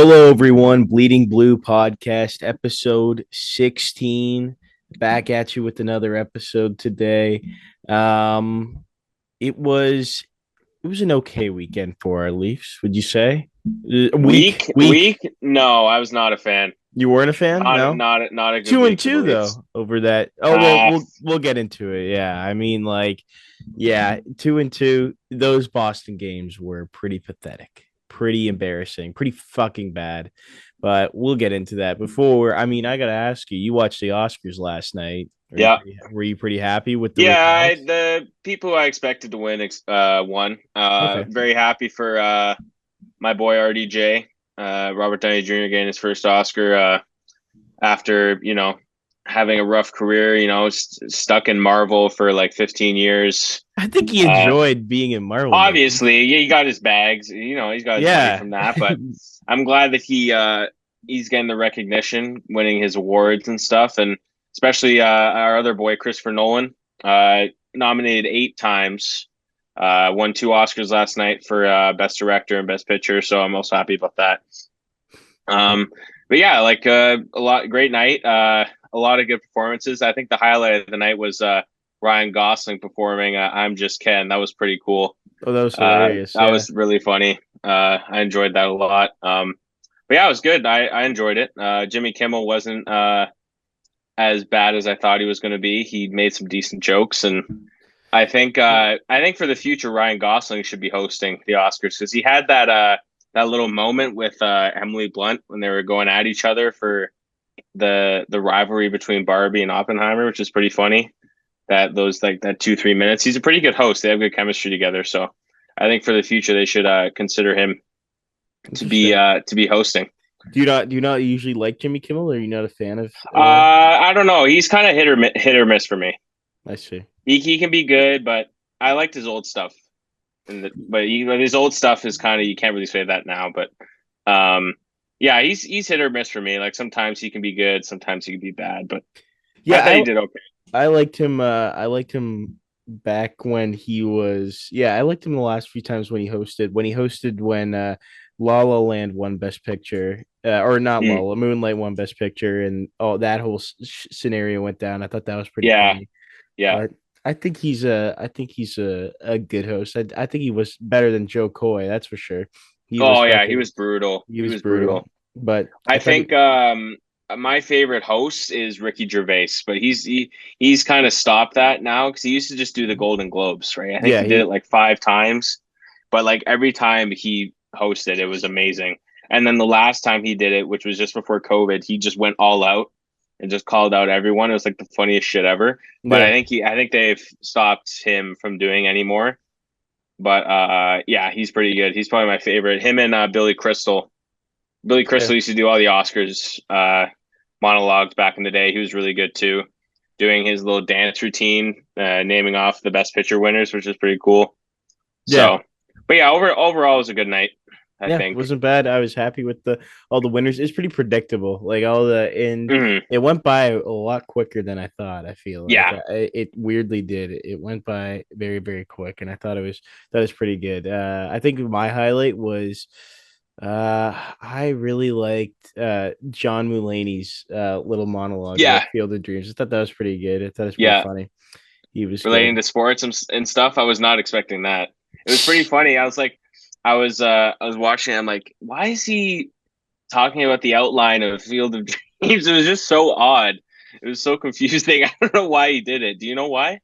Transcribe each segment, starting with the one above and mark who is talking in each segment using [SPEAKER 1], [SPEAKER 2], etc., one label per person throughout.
[SPEAKER 1] Hello, everyone. Bleeding Blue podcast, episode 16. Back at you with another episode today. Um, it was it was an okay weekend for our Leafs. Would you say? Week,
[SPEAKER 2] Week,
[SPEAKER 1] week.
[SPEAKER 2] week. No, I was not a fan.
[SPEAKER 1] You weren't a fan?
[SPEAKER 2] Not,
[SPEAKER 1] No.
[SPEAKER 2] not, not a good
[SPEAKER 1] Two and
[SPEAKER 2] week for the
[SPEAKER 1] two
[SPEAKER 2] Leafs.
[SPEAKER 1] though over that. Oh well,
[SPEAKER 2] Uh,
[SPEAKER 1] we'll get into it. Yeah, I mean, yeah, 2 and 2. Those Boston games were pretty pathetic, pretty embarrassing, pretty fucking bad. But we'll get into that. I gotta ask you. You watched the Oscars last night.
[SPEAKER 2] yeah,
[SPEAKER 1] Were you pretty happy with the
[SPEAKER 2] yeah.
[SPEAKER 1] results?
[SPEAKER 2] The people I expected to win won.
[SPEAKER 1] Okay.
[SPEAKER 2] Very happy for my boy RDJ, Robert Downey Jr. getting his first Oscar after having a rough career. Stuck in Marvel for like 15 years.
[SPEAKER 1] I think he
[SPEAKER 2] Uh,
[SPEAKER 1] enjoyed being in Marvel movies.
[SPEAKER 2] Obviously, yeah, he got his bags. He's got his money
[SPEAKER 1] Yeah.
[SPEAKER 2] from that. But I'm glad that he's getting the recognition, winning his awards and stuff, and especially our other boy Christopher Nolan, nominated 8 times, won 2 Oscars last night for best director and best picture. So I'm also happy about that. But yeah, like great night, a lot of good performances. I think the highlight of the night was Ryan Gosling performing "I'm Just Ken." That was pretty cool.
[SPEAKER 1] Oh, that was hilarious.
[SPEAKER 2] That
[SPEAKER 1] Yeah.
[SPEAKER 2] was really funny. I enjoyed that a lot. But yeah, it was good. I enjoyed it. Jimmy Kimmel wasn't as bad as I thought he was going to be. He made some decent jokes, and I think for the future, Ryan Gosling should be hosting the Oscars because he had that little moment with Emily Blunt when they were going at each other for the rivalry between Barbie and Oppenheimer, which is pretty funny. That 2-3 minutes. He's a pretty good host. They have good chemistry together. So I think for the future they should consider him
[SPEAKER 1] Interesting.
[SPEAKER 2] to be hosting.
[SPEAKER 1] Do you not usually like Jimmy Kimmel, or are you not a fan of
[SPEAKER 2] I don't know. He's kind of hit or miss for me.
[SPEAKER 1] I see.
[SPEAKER 2] He can be good, but I liked his old stuff. But his old stuff is kind of, you can't really say that now. But yeah, he's hit or miss for me. Like sometimes he can be good, sometimes he can be bad. But I
[SPEAKER 1] Yeah,
[SPEAKER 2] thought he did okay.
[SPEAKER 1] I liked him. I liked him back when he was. Yeah, I liked him the last few times when he hosted. When La La Land won Best Picture, or not La
[SPEAKER 2] Mm,
[SPEAKER 1] La Moonlight won Best Picture, and that whole scenario went down. I thought that was pretty
[SPEAKER 2] yeah,
[SPEAKER 1] funny.
[SPEAKER 2] yeah.
[SPEAKER 1] But I think he's a good host. I think he was better than Joe Coy. That's for sure. He was
[SPEAKER 2] Oh yeah, he
[SPEAKER 1] fucking.
[SPEAKER 2] was brutal.
[SPEAKER 1] He
[SPEAKER 2] He
[SPEAKER 1] was
[SPEAKER 2] was
[SPEAKER 1] brutal.
[SPEAKER 2] brutal.
[SPEAKER 1] But
[SPEAKER 2] I
[SPEAKER 1] I thought
[SPEAKER 2] think my favorite host is Ricky Gervais, but he's kind of stopped that now because he used to just do the Golden Globes, right? I think
[SPEAKER 1] yeah,
[SPEAKER 2] he did
[SPEAKER 1] he
[SPEAKER 2] it like 5 times, but like every time he hosted, it was amazing. And then the last time he did it, which was just before COVID, he just went all out and just called out everyone. It was like the funniest shit ever. But
[SPEAKER 1] yeah.
[SPEAKER 2] I think they've stopped him from doing anymore. But yeah, he's pretty good. He's probably my favorite. Him and Billy Crystal. Billy
[SPEAKER 1] Yeah.
[SPEAKER 2] Crystal used to do all the Oscars monologues back in the day. He was really good too, doing his little dance routine, naming off the best picture winners, which is pretty cool.
[SPEAKER 1] Yeah.
[SPEAKER 2] So, but yeah, overall, it was a good night. I
[SPEAKER 1] Yeah,
[SPEAKER 2] think.
[SPEAKER 1] wasn't bad. I was happy with the all the winners. It's pretty predictable. Like all the and
[SPEAKER 2] Hmm.
[SPEAKER 1] it went by a lot quicker than I thought. I feel like
[SPEAKER 2] Yeah,
[SPEAKER 1] it weirdly did. It went by very very quick, and I thought that was pretty good. I think my highlight was I really liked John Mulaney's little monologue about
[SPEAKER 2] yeah,
[SPEAKER 1] Field of Dreams. I thought that was pretty good. I thought it was pretty
[SPEAKER 2] yeah.
[SPEAKER 1] funny. He was
[SPEAKER 2] Relating
[SPEAKER 1] good.
[SPEAKER 2] to sports and stuff, I was not expecting that. It was pretty funny. I was watching. I'm like, why is he talking about the outline of Field of Dreams? It was just so odd. It was so confusing. I don't know why he did it. Do you know why?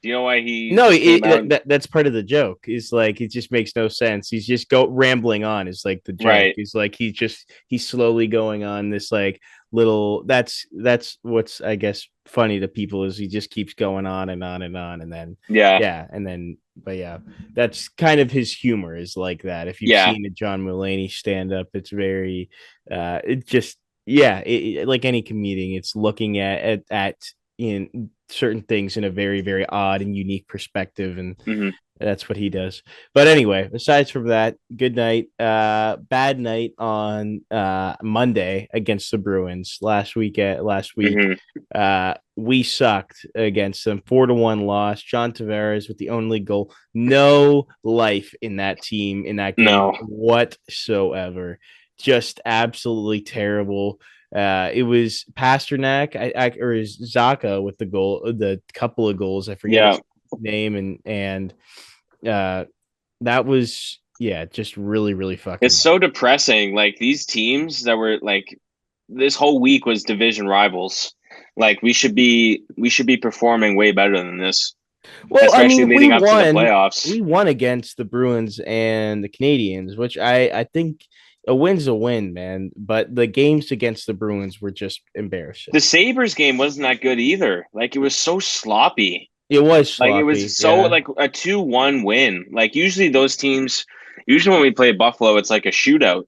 [SPEAKER 2] Do you know why he
[SPEAKER 1] No,
[SPEAKER 2] just came out and
[SPEAKER 1] that's part of the joke. Is like it just makes no sense. He's just go rambling on. Is like the joke.
[SPEAKER 2] right?
[SPEAKER 1] He's like he's slowly going on this like little. That's what's I guess funny to people is he just keeps going on and on and on and then
[SPEAKER 2] Yeah,
[SPEAKER 1] yeah and then but yeah that's kind of his humor is like that. If you've
[SPEAKER 2] yeah,
[SPEAKER 1] seen a John Mulaney stand up, it's very it just yeah like any comedian, it's looking at in certain things in a very very odd and unique perspective, and
[SPEAKER 2] hmm
[SPEAKER 1] that's what he does. But anyway, aside from that, good night. Bad night on Monday against the Bruins last week.
[SPEAKER 2] hmm
[SPEAKER 1] We sucked against them. 4-1 loss. John Tavares with the only goal. No life in that team in that game
[SPEAKER 2] No,
[SPEAKER 1] whatsoever. just absolutely terrible. It was Pasternak, or Zaka with the goal, the couple of goals. I forget
[SPEAKER 2] Yeah,
[SPEAKER 1] his name, and uh, that was yeah, just really really fucking
[SPEAKER 2] it's
[SPEAKER 1] bad.
[SPEAKER 2] so depressing. Like these teams that were like this whole week was division rivals. Like we should be performing way better than this,
[SPEAKER 1] Well, I
[SPEAKER 2] especially
[SPEAKER 1] mean, we
[SPEAKER 2] leading up to the
[SPEAKER 1] won.
[SPEAKER 2] playoffs.
[SPEAKER 1] We won against the Bruins and the Canadians, which I think a win's a win, man. But the games against the Bruins were just embarrassing.
[SPEAKER 2] The Sabres game wasn't that good either. Like it was so sloppy.
[SPEAKER 1] It was
[SPEAKER 2] Like it was
[SPEAKER 1] sloppy,
[SPEAKER 2] so
[SPEAKER 1] yeah,
[SPEAKER 2] like a 2-1 win. Like usually those teams, usually when we play Buffalo, it's like a shootout.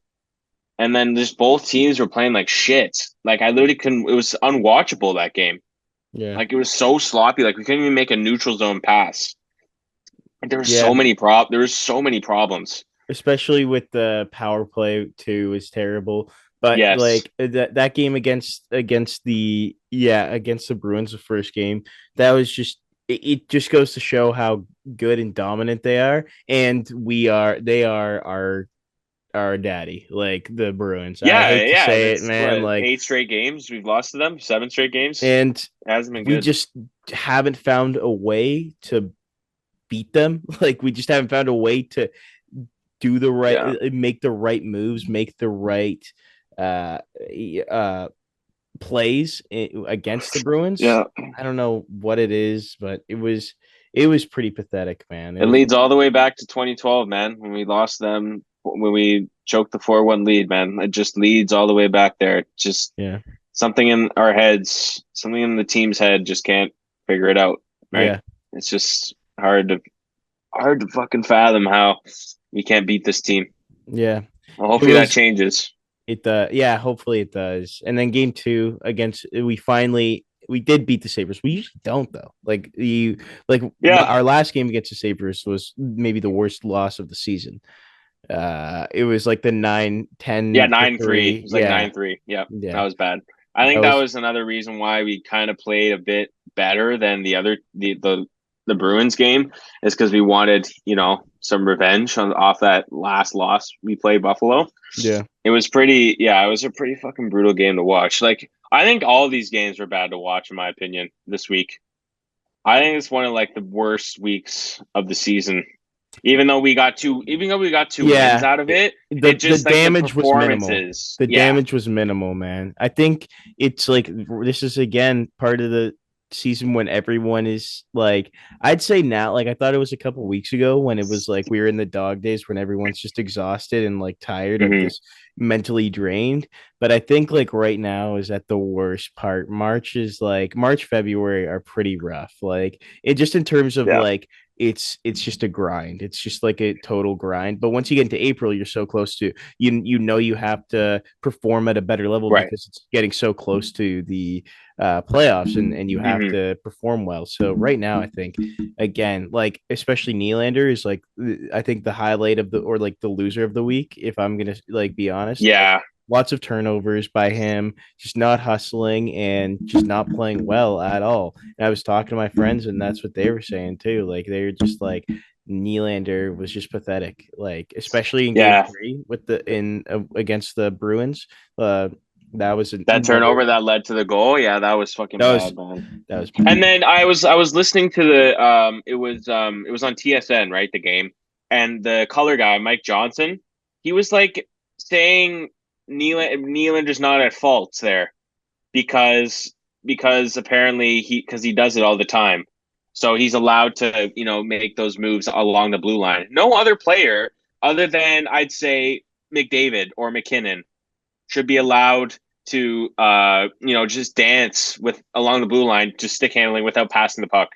[SPEAKER 2] And then just both teams were playing like shit. Like I literally couldn't. It was unwatchable that game.
[SPEAKER 1] yeah,
[SPEAKER 2] Like it was so sloppy. Like we couldn't even make a neutral zone pass. Like, there were
[SPEAKER 1] yeah.
[SPEAKER 2] so many prop. There was so many problems.
[SPEAKER 1] Especially with the power play too is terrible. But
[SPEAKER 2] Yes.
[SPEAKER 1] like that game against the against the Bruins, the first game, that was just it just goes to show how good and dominant they are, and they are our daddy, like the Bruins. I
[SPEAKER 2] Yeah.
[SPEAKER 1] hate to
[SPEAKER 2] Yeah.
[SPEAKER 1] say it,
[SPEAKER 2] That's
[SPEAKER 1] man.
[SPEAKER 2] what,
[SPEAKER 1] Like,
[SPEAKER 2] 8 straight games we've lost to them. 7 straight games.
[SPEAKER 1] and
[SPEAKER 2] It hasn't been
[SPEAKER 1] we
[SPEAKER 2] good.
[SPEAKER 1] just haven't found a way to beat them. Like, we just haven't found a way to do the right,
[SPEAKER 2] Yeah.
[SPEAKER 1] make the right moves, make the right uh uh plays against the Bruins.
[SPEAKER 2] Yeah.
[SPEAKER 1] I don't know what it is, but it was pretty pathetic, man. It
[SPEAKER 2] It
[SPEAKER 1] was
[SPEAKER 2] leads all the way back to 2012, man, when we lost them, when we choked the 4-1 lead, man. It just leads all the way back there. Just
[SPEAKER 1] yeah,
[SPEAKER 2] something in our heads, something in the team's head just can't figure it out, right?
[SPEAKER 1] yeah,
[SPEAKER 2] It's just hard to fucking fathom how we can't beat this team.
[SPEAKER 1] yeah.
[SPEAKER 2] Well,
[SPEAKER 1] It
[SPEAKER 2] hopefully that
[SPEAKER 1] was
[SPEAKER 2] changes.
[SPEAKER 1] it yeah, hopefully it does. And then game two against we did beat the Sabres. We usually don't though. Like
[SPEAKER 2] Yeah.
[SPEAKER 1] our last game against the Sabres was maybe the worst loss of the season. It was like the nine
[SPEAKER 2] Yeah,
[SPEAKER 1] ten to
[SPEAKER 2] 9-3. It
[SPEAKER 1] 3.
[SPEAKER 2] was like
[SPEAKER 1] Yeah,
[SPEAKER 2] 9-3. Yeah, that
[SPEAKER 1] yeah.
[SPEAKER 2] was bad. I
[SPEAKER 1] That
[SPEAKER 2] think that
[SPEAKER 1] was
[SPEAKER 2] was another reason why we kind of played a bit better than the Bruins game is because we wanted, some revenge off that last loss we played Buffalo.
[SPEAKER 1] yeah.
[SPEAKER 2] It was a pretty fucking brutal game to watch. Like I think all of these games were bad to watch in my opinion this week. I think it's one of like the worst weeks of the season. Even though we got two wins
[SPEAKER 1] Yeah.
[SPEAKER 2] out of it,
[SPEAKER 1] The
[SPEAKER 2] it just like the
[SPEAKER 1] damage was minimal.
[SPEAKER 2] performances.
[SPEAKER 1] The
[SPEAKER 2] Yeah.
[SPEAKER 1] damage was minimal, man. I think it's like this is again part of the season when everyone is like I'd say now, like I thought it was a couple weeks ago when it was like we were in the dog days when everyone's just exhausted and like tired of
[SPEAKER 2] Hmm.
[SPEAKER 1] this mentally drained. But I think like right now is at the worst part. March, February are pretty rough. Like it just in terms of
[SPEAKER 2] Yeah.
[SPEAKER 1] like it's just a grind. It's just like a total grind. But once you get into April, you're so close to you have to perform at a better level
[SPEAKER 2] Right.
[SPEAKER 1] because it's getting so close to the playoffs and you have
[SPEAKER 2] Hmm.
[SPEAKER 1] to perform well. So right now, I think again, like especially Nylander is like I think the highlight of the or like the loser of the week. If I'm gonna like be honest, like
[SPEAKER 2] Yeah.
[SPEAKER 1] lots of turnovers by him, just not hustling and just not playing well at all. And I was talking to my friends, and that's what they were saying too. Like they were just like Nylander was just pathetic. Like especially in Game
[SPEAKER 2] Yeah.
[SPEAKER 1] Three with the in against the Bruins. That was
[SPEAKER 2] That
[SPEAKER 1] another.
[SPEAKER 2] turnover that led to the goal. Yeah, that was fucking
[SPEAKER 1] That was
[SPEAKER 2] bad, man.
[SPEAKER 1] that was
[SPEAKER 2] And
[SPEAKER 1] bad.
[SPEAKER 2] then I was listening to it was on TSN, right? The game. And the color guy, Mike Johnson, he was like saying Nylander's not at fault there because apparently he does it all the time. So he's allowed to, make those moves along the blue line. No other player other than I'd say McDavid or McKinnon should be allowed to just dance with along the blue line, just stick handling without passing the puck.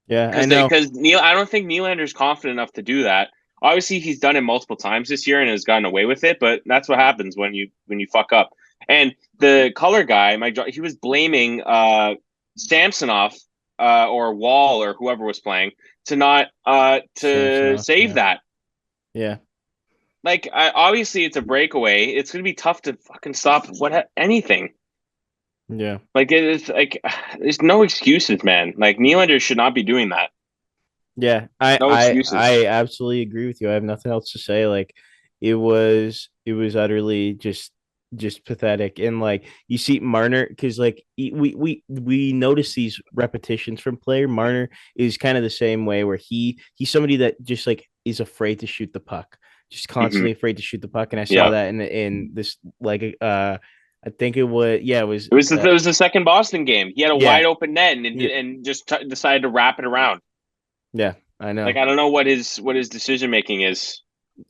[SPEAKER 1] Yeah, I
[SPEAKER 2] Because
[SPEAKER 1] know.
[SPEAKER 2] I don't think Nylander's confident enough to do that. Obviously, he's done it multiple times this year and has gotten away with it, but that's what happens when you fuck up. And the color guy, he was blaming Samsonov or Wall or whoever was playing to not to
[SPEAKER 1] Samsonov.
[SPEAKER 2] save
[SPEAKER 1] Yeah,
[SPEAKER 2] that.
[SPEAKER 1] yeah,
[SPEAKER 2] Like, obviously, it's a breakaway. It's going to be tough to fucking stop anything.
[SPEAKER 1] yeah.
[SPEAKER 2] Like, it's like there's no excuses, man. Like, Nylander should not be doing that.
[SPEAKER 1] Yeah, I,
[SPEAKER 2] No
[SPEAKER 1] I
[SPEAKER 2] excuses.
[SPEAKER 1] I absolutely agree with you. I have nothing else to say. Like it was It was utterly just pathetic. And like you see Marner, because like we notice these repetitions from player. Marner is kind of the same way where he's somebody that just like is afraid to shoot the puck, just
[SPEAKER 2] Hmm.
[SPEAKER 1] constantly afraid to shoot the puck. And I saw
[SPEAKER 2] Yeah.
[SPEAKER 1] that in this like I think it was yeah it was
[SPEAKER 2] It was the second Boston game. He had a
[SPEAKER 1] yeah
[SPEAKER 2] wide open net and
[SPEAKER 1] yeah
[SPEAKER 2] just decided to wrap it around.
[SPEAKER 1] yeah I
[SPEAKER 2] Like
[SPEAKER 1] know.
[SPEAKER 2] I don't know what his decision making is.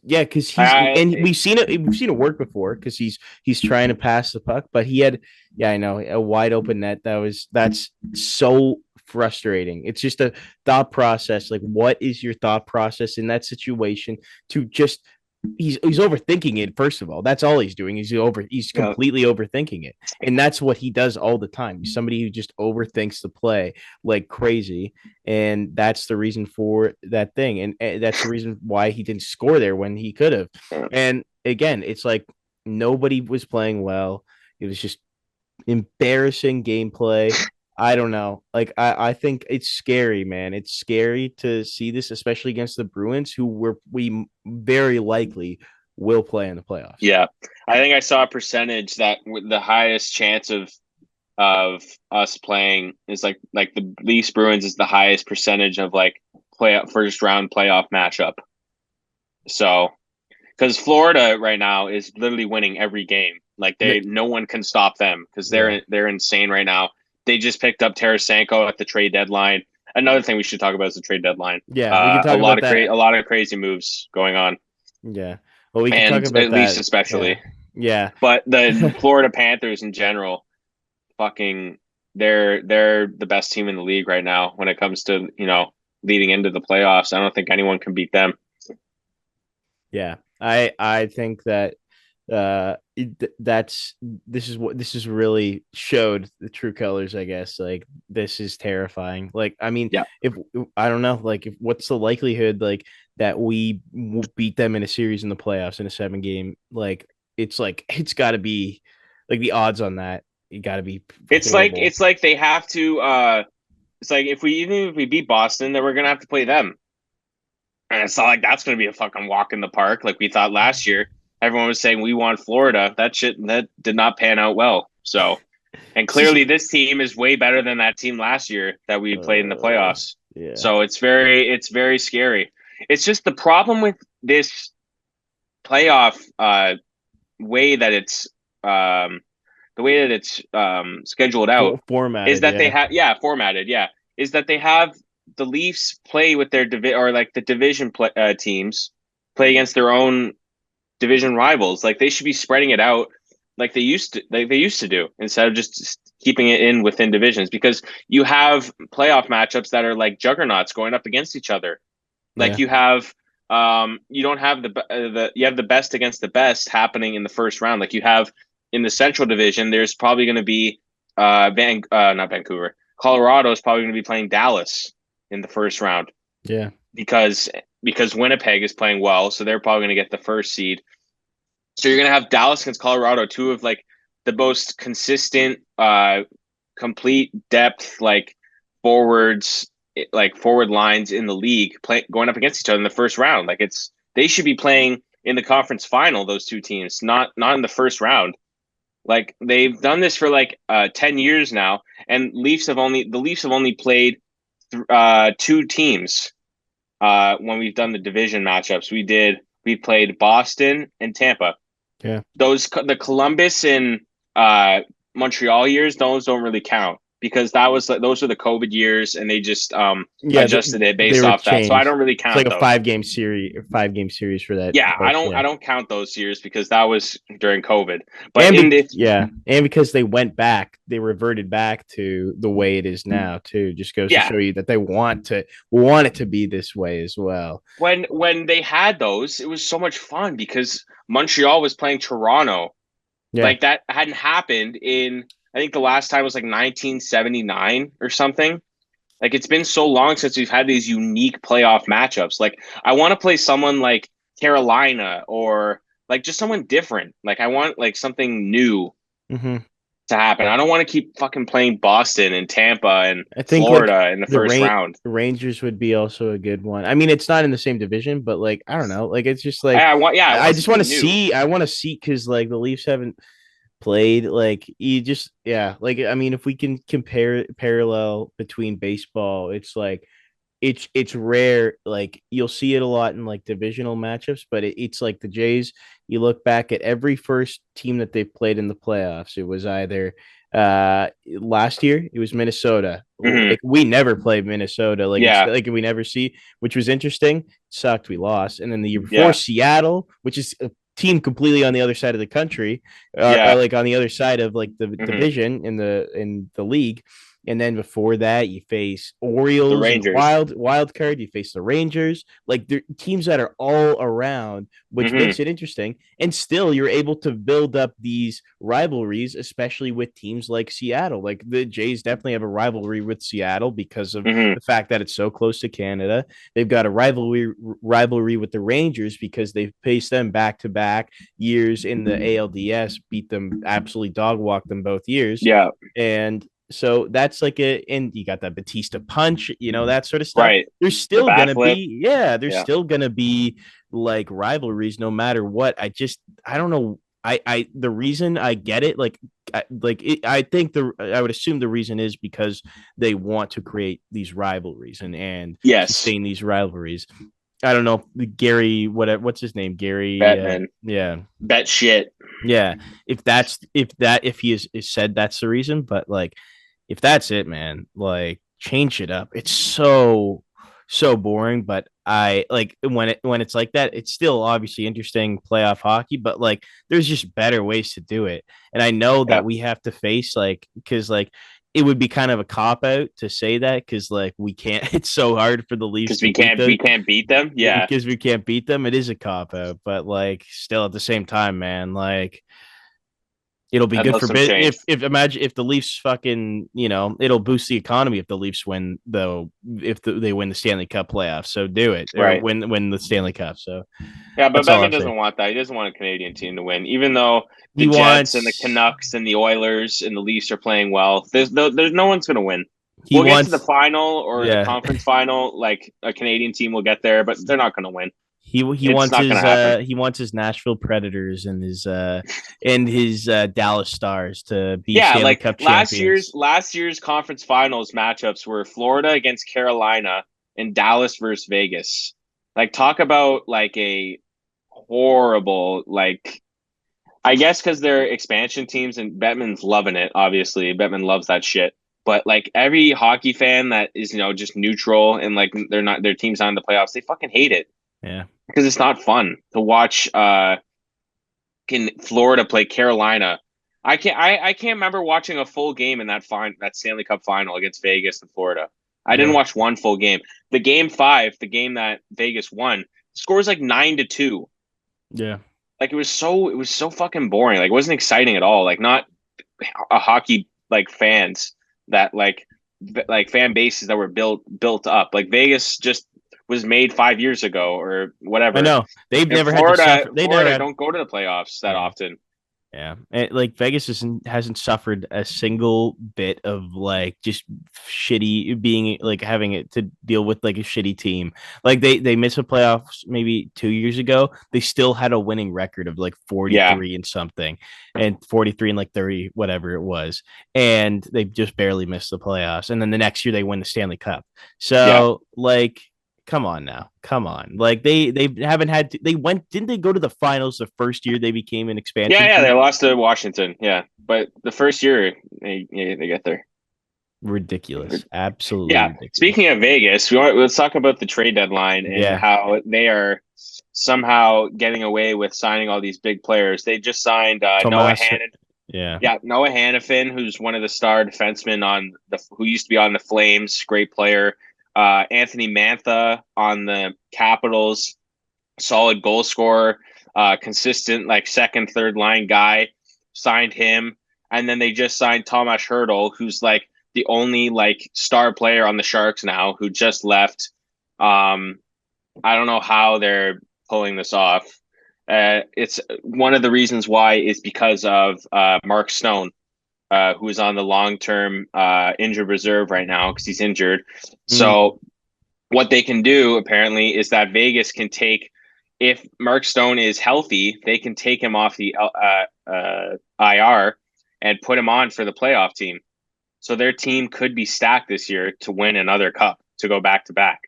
[SPEAKER 1] Yeah, because
[SPEAKER 2] I
[SPEAKER 1] we've seen it work before because he's trying to pass the puck, but he had yeah I know a wide open net that's so frustrating. It's just a thought process. Like, what is your thought process in that situation to just he's overthinking it. First of all, that's all he's doing. He's
[SPEAKER 2] yeah.
[SPEAKER 1] completely overthinking it, and that's what he does all the time. He's somebody who just overthinks the play like crazy, and that's the reason for that thing, and that's the reason why he didn't score there when he could have. And again, it's like nobody was playing well. It was just embarrassing gameplay. I don't know. Like I think it's scary, man. It's scary to see this, especially against the Bruins, we very likely will play in the playoffs.
[SPEAKER 2] Yeah. I think I saw a percentage that the highest chance of us playing is like the Leafs Bruins is the highest percentage of like playoff first round playoff matchup. So because Florida right now is literally winning every game. Like
[SPEAKER 1] N-
[SPEAKER 2] no one can stop them because
[SPEAKER 1] Yeah,
[SPEAKER 2] they're insane right now. They just picked up Tarasenko at the trade deadline. Another thing we should talk about is the trade deadline.
[SPEAKER 1] yeah. We can talk about that.
[SPEAKER 2] A lot of crazy moves going on,
[SPEAKER 1] Yeah. Well, we can talk
[SPEAKER 2] and
[SPEAKER 1] about
[SPEAKER 2] at Leafs
[SPEAKER 1] that. Yeah,
[SPEAKER 2] especially.
[SPEAKER 1] yeah,
[SPEAKER 2] But the Florida Panthers in general, fucking, they're the best team in the league right now when it comes to leading into the playoffs. I don't think anyone can beat them.
[SPEAKER 1] yeah. I think that that's this is really showed the true colors, I guess. Like, this is terrifying. Like, I mean,
[SPEAKER 2] Yeah,
[SPEAKER 1] if I don't know, like, if what's the likelihood like that we beat them in a series in the playoffs in a 7 game, like it's got to be like the odds on that, it got to be horrible.
[SPEAKER 2] it's like they have to. It's like if we even if we beat Boston, then we're gonna have to play them. And it's not like that's going to be a fucking walk in the park like we thought last year. Everyone was saying we want Florida. That did not pan out well. So, and
[SPEAKER 1] It's just
[SPEAKER 2] clearly this team is way better than that team last year that we played in the playoffs.
[SPEAKER 1] yeah.
[SPEAKER 2] So it's very scary. It's just the problem with this playoff way that it's the way that it's scheduled out is
[SPEAKER 1] Formatted,
[SPEAKER 2] that they
[SPEAKER 1] yeah.
[SPEAKER 2] have formatted is that they have the Leafs play with their or like the division teams play against their own division rivals. Like they should be spreading it out like they used to do instead of just keeping it in within divisions because you have playoff matchups that are like juggernauts going up against each other. Like
[SPEAKER 1] Yeah.
[SPEAKER 2] you don't have the you have the best against the best happening in the first round. Like you have in the Central Division, there's probably going to be not Vancouver, Colorado is probably going to be playing Dallas in the first round
[SPEAKER 1] Yeah.
[SPEAKER 2] because Winnipeg is playing well, so they're probably going to get the first seed. So you're going to have Dallas against Colorado, two of like the most consistent, complete depth forwards forward lines in the league going up against each other in the first round. Like they should be playing in the conference final. Those two teams, not in the first round. Like they've done this for 10 years now, and the Leafs have only played two teams when we've done the division matchups. We played Boston and Tampa.
[SPEAKER 1] Yeah.
[SPEAKER 2] The Columbus and uh, Montreal years, those don't really count because those were the COVID years, and they just
[SPEAKER 1] Yeah,
[SPEAKER 2] adjusted it
[SPEAKER 1] they
[SPEAKER 2] based
[SPEAKER 1] were
[SPEAKER 2] off that. So I
[SPEAKER 1] changed.
[SPEAKER 2] don't really
[SPEAKER 1] It's like
[SPEAKER 2] count
[SPEAKER 1] a
[SPEAKER 2] those.
[SPEAKER 1] 5 game series for that.
[SPEAKER 2] Yeah,
[SPEAKER 1] But yeah.
[SPEAKER 2] I don't count those years because that was during COVID. But
[SPEAKER 1] And
[SPEAKER 2] in this,
[SPEAKER 1] and because they reverted back to the way it is now too. Just goes to
[SPEAKER 2] yeah,
[SPEAKER 1] show you that they want it to be this way as well.
[SPEAKER 2] when they had those, it was so much fun because Montreal was playing Toronto.
[SPEAKER 1] Yeah.
[SPEAKER 2] Like that hadn't happened in I think the last time was like 1979 or something. Like it's been so long since we've had these unique playoff matchups. Like I want to play someone like Carolina or like just someone different. Like I want like something new.
[SPEAKER 1] Hmm.
[SPEAKER 2] to happen. I don't want to keep fucking playing Boston and Tampa and
[SPEAKER 1] I think like
[SPEAKER 2] Florida in the
[SPEAKER 1] the
[SPEAKER 2] first round.
[SPEAKER 1] Rangers would be also a good one. I mean, it's not in the same division, but like I don't know, like it's just like
[SPEAKER 2] I
[SPEAKER 1] I
[SPEAKER 2] want
[SPEAKER 1] just want to
[SPEAKER 2] something new.
[SPEAKER 1] see. I want to see because like the Leafs haven't played like you just like I mean if we can compare parallel between baseball, it's like it's rare. Like you'll see it a lot in like divisional matchups, but it's like the Jays. You look back at every first team that they've played in the playoffs. It was either last year it was Minnesota.
[SPEAKER 2] Hmm.
[SPEAKER 1] Like we never played Minnesota. Like it's
[SPEAKER 2] Yeah,
[SPEAKER 1] like we never see, which was interesting. Sucked. We lost, and then the year before
[SPEAKER 2] yeah,
[SPEAKER 1] Seattle, which is a team completely on the other side of the country, or
[SPEAKER 2] yeah.
[SPEAKER 1] like on the other side of like the
[SPEAKER 2] Hmm.
[SPEAKER 1] division in the league. And then before that, you face
[SPEAKER 2] The
[SPEAKER 1] Orioles and
[SPEAKER 2] Rangers.
[SPEAKER 1] wild card. You face the Rangers, like they're teams that are all around, which
[SPEAKER 2] Hmm.
[SPEAKER 1] makes it interesting. And still, you're able to build up these rivalries, especially with teams like Seattle. Like the Jays definitely have a rivalry with Seattle because of
[SPEAKER 2] Hmm.
[SPEAKER 1] the fact that it's so close to Canada. They've got a rivalry with the Rangers because they've faced them back to back years in the ALDS, beat them absolutely dog walked them both years,
[SPEAKER 2] Yeah,
[SPEAKER 1] and so that's like and you got that Batista punch, that sort of stuff.
[SPEAKER 2] right.
[SPEAKER 1] There's
[SPEAKER 2] The
[SPEAKER 1] still
[SPEAKER 2] bat
[SPEAKER 1] gonna
[SPEAKER 2] flip.
[SPEAKER 1] be, yeah, there's
[SPEAKER 2] Yeah,
[SPEAKER 1] still gonna be like rivalries no matter what. I don't know. The reason I get it, I think I would assume the reason is because they want to create these rivalries and
[SPEAKER 2] yes.
[SPEAKER 1] sustain these rivalries. I don't know, Gary, what's his name? Gary,
[SPEAKER 2] Batman.
[SPEAKER 1] yeah,
[SPEAKER 2] Bet shit.
[SPEAKER 1] yeah. If he is said that's the reason, but like if that's it, man, like change it up. It's so boring, but I like when it's like that, it's still obviously interesting playoff hockey, but like there's just better ways to do it. And I know
[SPEAKER 2] Yeah,
[SPEAKER 1] that we have to face like because like it would be kind of a cop out to say that because like we can't it's so hard for the Leafs
[SPEAKER 2] because
[SPEAKER 1] to beat them
[SPEAKER 2] we can't beat them. Yeah,
[SPEAKER 1] because we can't beat them. It is a cop out, but like still at the same time, man, like it'll be
[SPEAKER 2] I'd
[SPEAKER 1] good
[SPEAKER 2] love
[SPEAKER 1] for
[SPEAKER 2] some
[SPEAKER 1] bit
[SPEAKER 2] change.
[SPEAKER 1] if imagine if the Leafs fucking it'll boost the economy if the Leafs win though if they win the Stanley Cup playoffs. So do it or
[SPEAKER 2] Right.
[SPEAKER 1] win the Stanley Cup. So
[SPEAKER 2] Yeah, but
[SPEAKER 1] that's all
[SPEAKER 2] Batman
[SPEAKER 1] I'm saying.
[SPEAKER 2] doesn't want that. He doesn't want a Canadian team to win, even though the
[SPEAKER 1] He
[SPEAKER 2] Jets and the
[SPEAKER 1] wants
[SPEAKER 2] Canucks and the Oilers and the Leafs are playing well. There's no one's going to win.
[SPEAKER 1] he
[SPEAKER 2] We'll get to the
[SPEAKER 1] wants
[SPEAKER 2] final or the
[SPEAKER 1] yeah
[SPEAKER 2] conference final. Like a Canadian team will get there, but they're not going to win.
[SPEAKER 1] he
[SPEAKER 2] It's
[SPEAKER 1] wants
[SPEAKER 2] not going to happen.
[SPEAKER 1] he wants his Nashville Predators and his Dallas Stars to be
[SPEAKER 2] Yeah,
[SPEAKER 1] Stanley
[SPEAKER 2] like
[SPEAKER 1] Cup champions.
[SPEAKER 2] last year's conference finals matchups were Florida against Carolina and Dallas versus Vegas. Like talk about like a horrible like I guess because they're expansion teams and Bettman's loving it. Obviously, Bettman loves that shit. But like every hockey fan that is just neutral and like they're not their team's not in the playoffs, they fucking hate it
[SPEAKER 1] Yeah.
[SPEAKER 2] because it's not fun to watch. In Florida play Carolina. I can't remember watching a full game in that Stanley Cup final against Vegas and Florida. I didn't
[SPEAKER 1] Yeah.
[SPEAKER 2] watch one full game. The game five, the game that Vegas won, scores like 9-2.
[SPEAKER 1] Yeah.
[SPEAKER 2] Like it was so fucking boring. Like it wasn't exciting at all. Like not a hockey like fans that like fan bases that were built up. Like Vegas just was made 5 years ago or
[SPEAKER 1] I
[SPEAKER 2] whatever.
[SPEAKER 1] know. They've
[SPEAKER 2] And
[SPEAKER 1] never had to suffer. They never
[SPEAKER 2] Florida
[SPEAKER 1] had
[SPEAKER 2] don't go to the playoffs that
[SPEAKER 1] yeah.
[SPEAKER 2] often.
[SPEAKER 1] Yeah, like Vegas hasn't suffered a single bit of like just shitty being like having it to deal with like a shitty team. Like they missed the playoffs maybe 2 years ago. They still had a winning record of like
[SPEAKER 2] Yeah,
[SPEAKER 1] 43 and something, and 43 and like 30 whatever it was, and they just barely missed the playoffs. And then the next year they win the Stanley Cup.
[SPEAKER 2] yeah,
[SPEAKER 1] So like come on now. Come on. Like they haven't had to, they went didn't they go to the finals the first year they became an
[SPEAKER 2] yeah,
[SPEAKER 1] expansion
[SPEAKER 2] yeah. They
[SPEAKER 1] team?
[SPEAKER 2] lost to Washington. Yeah, but the first year they get there.
[SPEAKER 1] Ridiculous. Absolutely
[SPEAKER 2] Yeah. Speaking
[SPEAKER 1] ridiculous.
[SPEAKER 2] of Vegas, let's talk about the trade deadline and
[SPEAKER 1] Yeah.
[SPEAKER 2] how they are somehow getting away with signing all these big players. They just signed Noah
[SPEAKER 1] Tomas.
[SPEAKER 2] Hannon.
[SPEAKER 1] Yeah.
[SPEAKER 2] Yeah, Noah Hannafin, who's one of the star defensemen who used to be on the Flames, great player. Anthony Mantha on the Capitals, solid goal scorer, consistent like second, third line guy. Signed him, and then they just signed Tomas Hertl, who's like the only like star player on the Sharks now, who just left. Um, I don't know how they're pulling this off. It's one of the reasons why is because of Mark Stone. who is on the long-term injured reserve right now because he's injured.
[SPEAKER 1] Mm,
[SPEAKER 2] So what they can do apparently is that Vegas can take, if Mark Stone is healthy, they can take him off the IR and put him on for the playoff team. So their team could be stacked this year to win another cup to go back to back.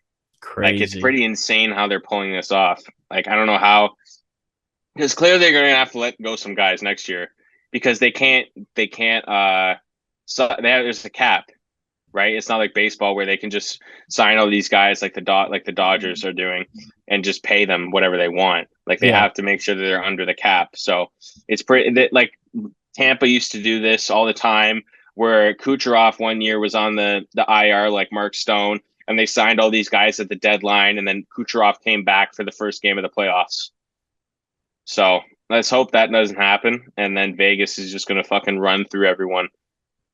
[SPEAKER 2] Like it's
[SPEAKER 1] crazy.
[SPEAKER 2] pretty insane how they're pulling this off. Like I don't know how, because clearly they're going to have to let go some guys next year because they can't so there's a cap, right? It's not like baseball where they can just sign all these guys like the Dodgers are doing and just pay them whatever they want. Like they
[SPEAKER 1] Yeah,
[SPEAKER 2] have to make sure that they're under the cap. So it's pretty like Tampa used to do this all the time where Kucherov one year was on the IR like Mark Stone and they signed all these guys at the deadline and then Kucherov came back for the first game of the playoffs. So let's hope that doesn't happen and then Vegas is just going to fucking run through everyone.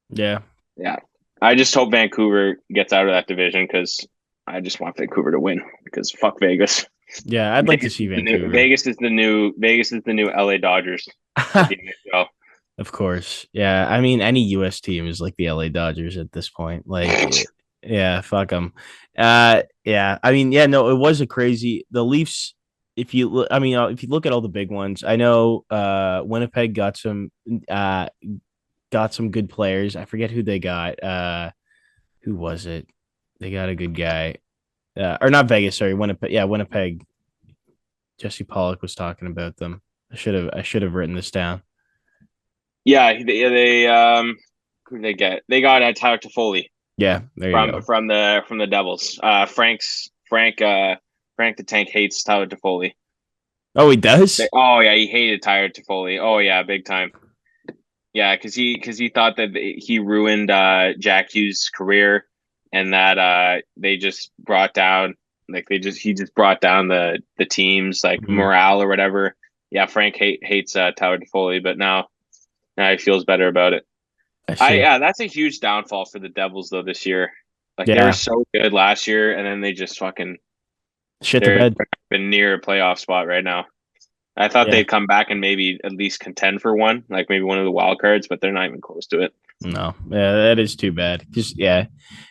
[SPEAKER 1] yeah,
[SPEAKER 2] Yeah. I just hope Vancouver gets out of that division because I just want Vancouver to win because fuck Vegas.
[SPEAKER 1] yeah. I'd like to see Vancouver.
[SPEAKER 2] Vegas is the new LA Dodgers of the NHL.
[SPEAKER 1] Of course. Yeah. I mean, any US team is like the LA Dodgers at this point. Like, yeah, fuck them. Yeah. I mean, yeah, no, it was a crazy. The Leafs, if you look, I mean, if you look at all the big ones, I know Winnipeg uh, got some good players. I forget who they got. Who was it? They got a good guy. Or not Vegas, sorry, Winnipeg. Yeah, Winnipeg. Jesse Pollock was talking about them. I should have written this down.
[SPEAKER 2] Yeah, they who did they get? They got Tyler Toffoli
[SPEAKER 1] Yeah, there you
[SPEAKER 2] from
[SPEAKER 1] go.
[SPEAKER 2] the Devils. Frank the Tank hates Tyler Toffoli.
[SPEAKER 1] Oh, he does?
[SPEAKER 2] Oh yeah, he hated Tyler Toffoli. Oh yeah, big time. Yeah, because he thought that he ruined Jack Hughes' career, and that they just brought down like he just brought down the team's like
[SPEAKER 1] Mhm.
[SPEAKER 2] morale or whatever. Yeah, Frank hates Tyler Toffoli, but now he feels better about it.
[SPEAKER 1] I
[SPEAKER 2] I
[SPEAKER 1] see.
[SPEAKER 2] Yeah, that's a huge downfall for the Devils though this year. Like they were
[SPEAKER 1] Yeah.
[SPEAKER 2] so good last year, and then they just fucking
[SPEAKER 1] Shit the
[SPEAKER 2] they're
[SPEAKER 1] bed.
[SPEAKER 2] been near a playoff spot right now. I thought
[SPEAKER 1] Yeah.
[SPEAKER 2] they'd come back and maybe at least contend for one, like maybe one of the wild cards, but they're not even close to it.
[SPEAKER 1] No. Yeah, that is too bad. Because yeah,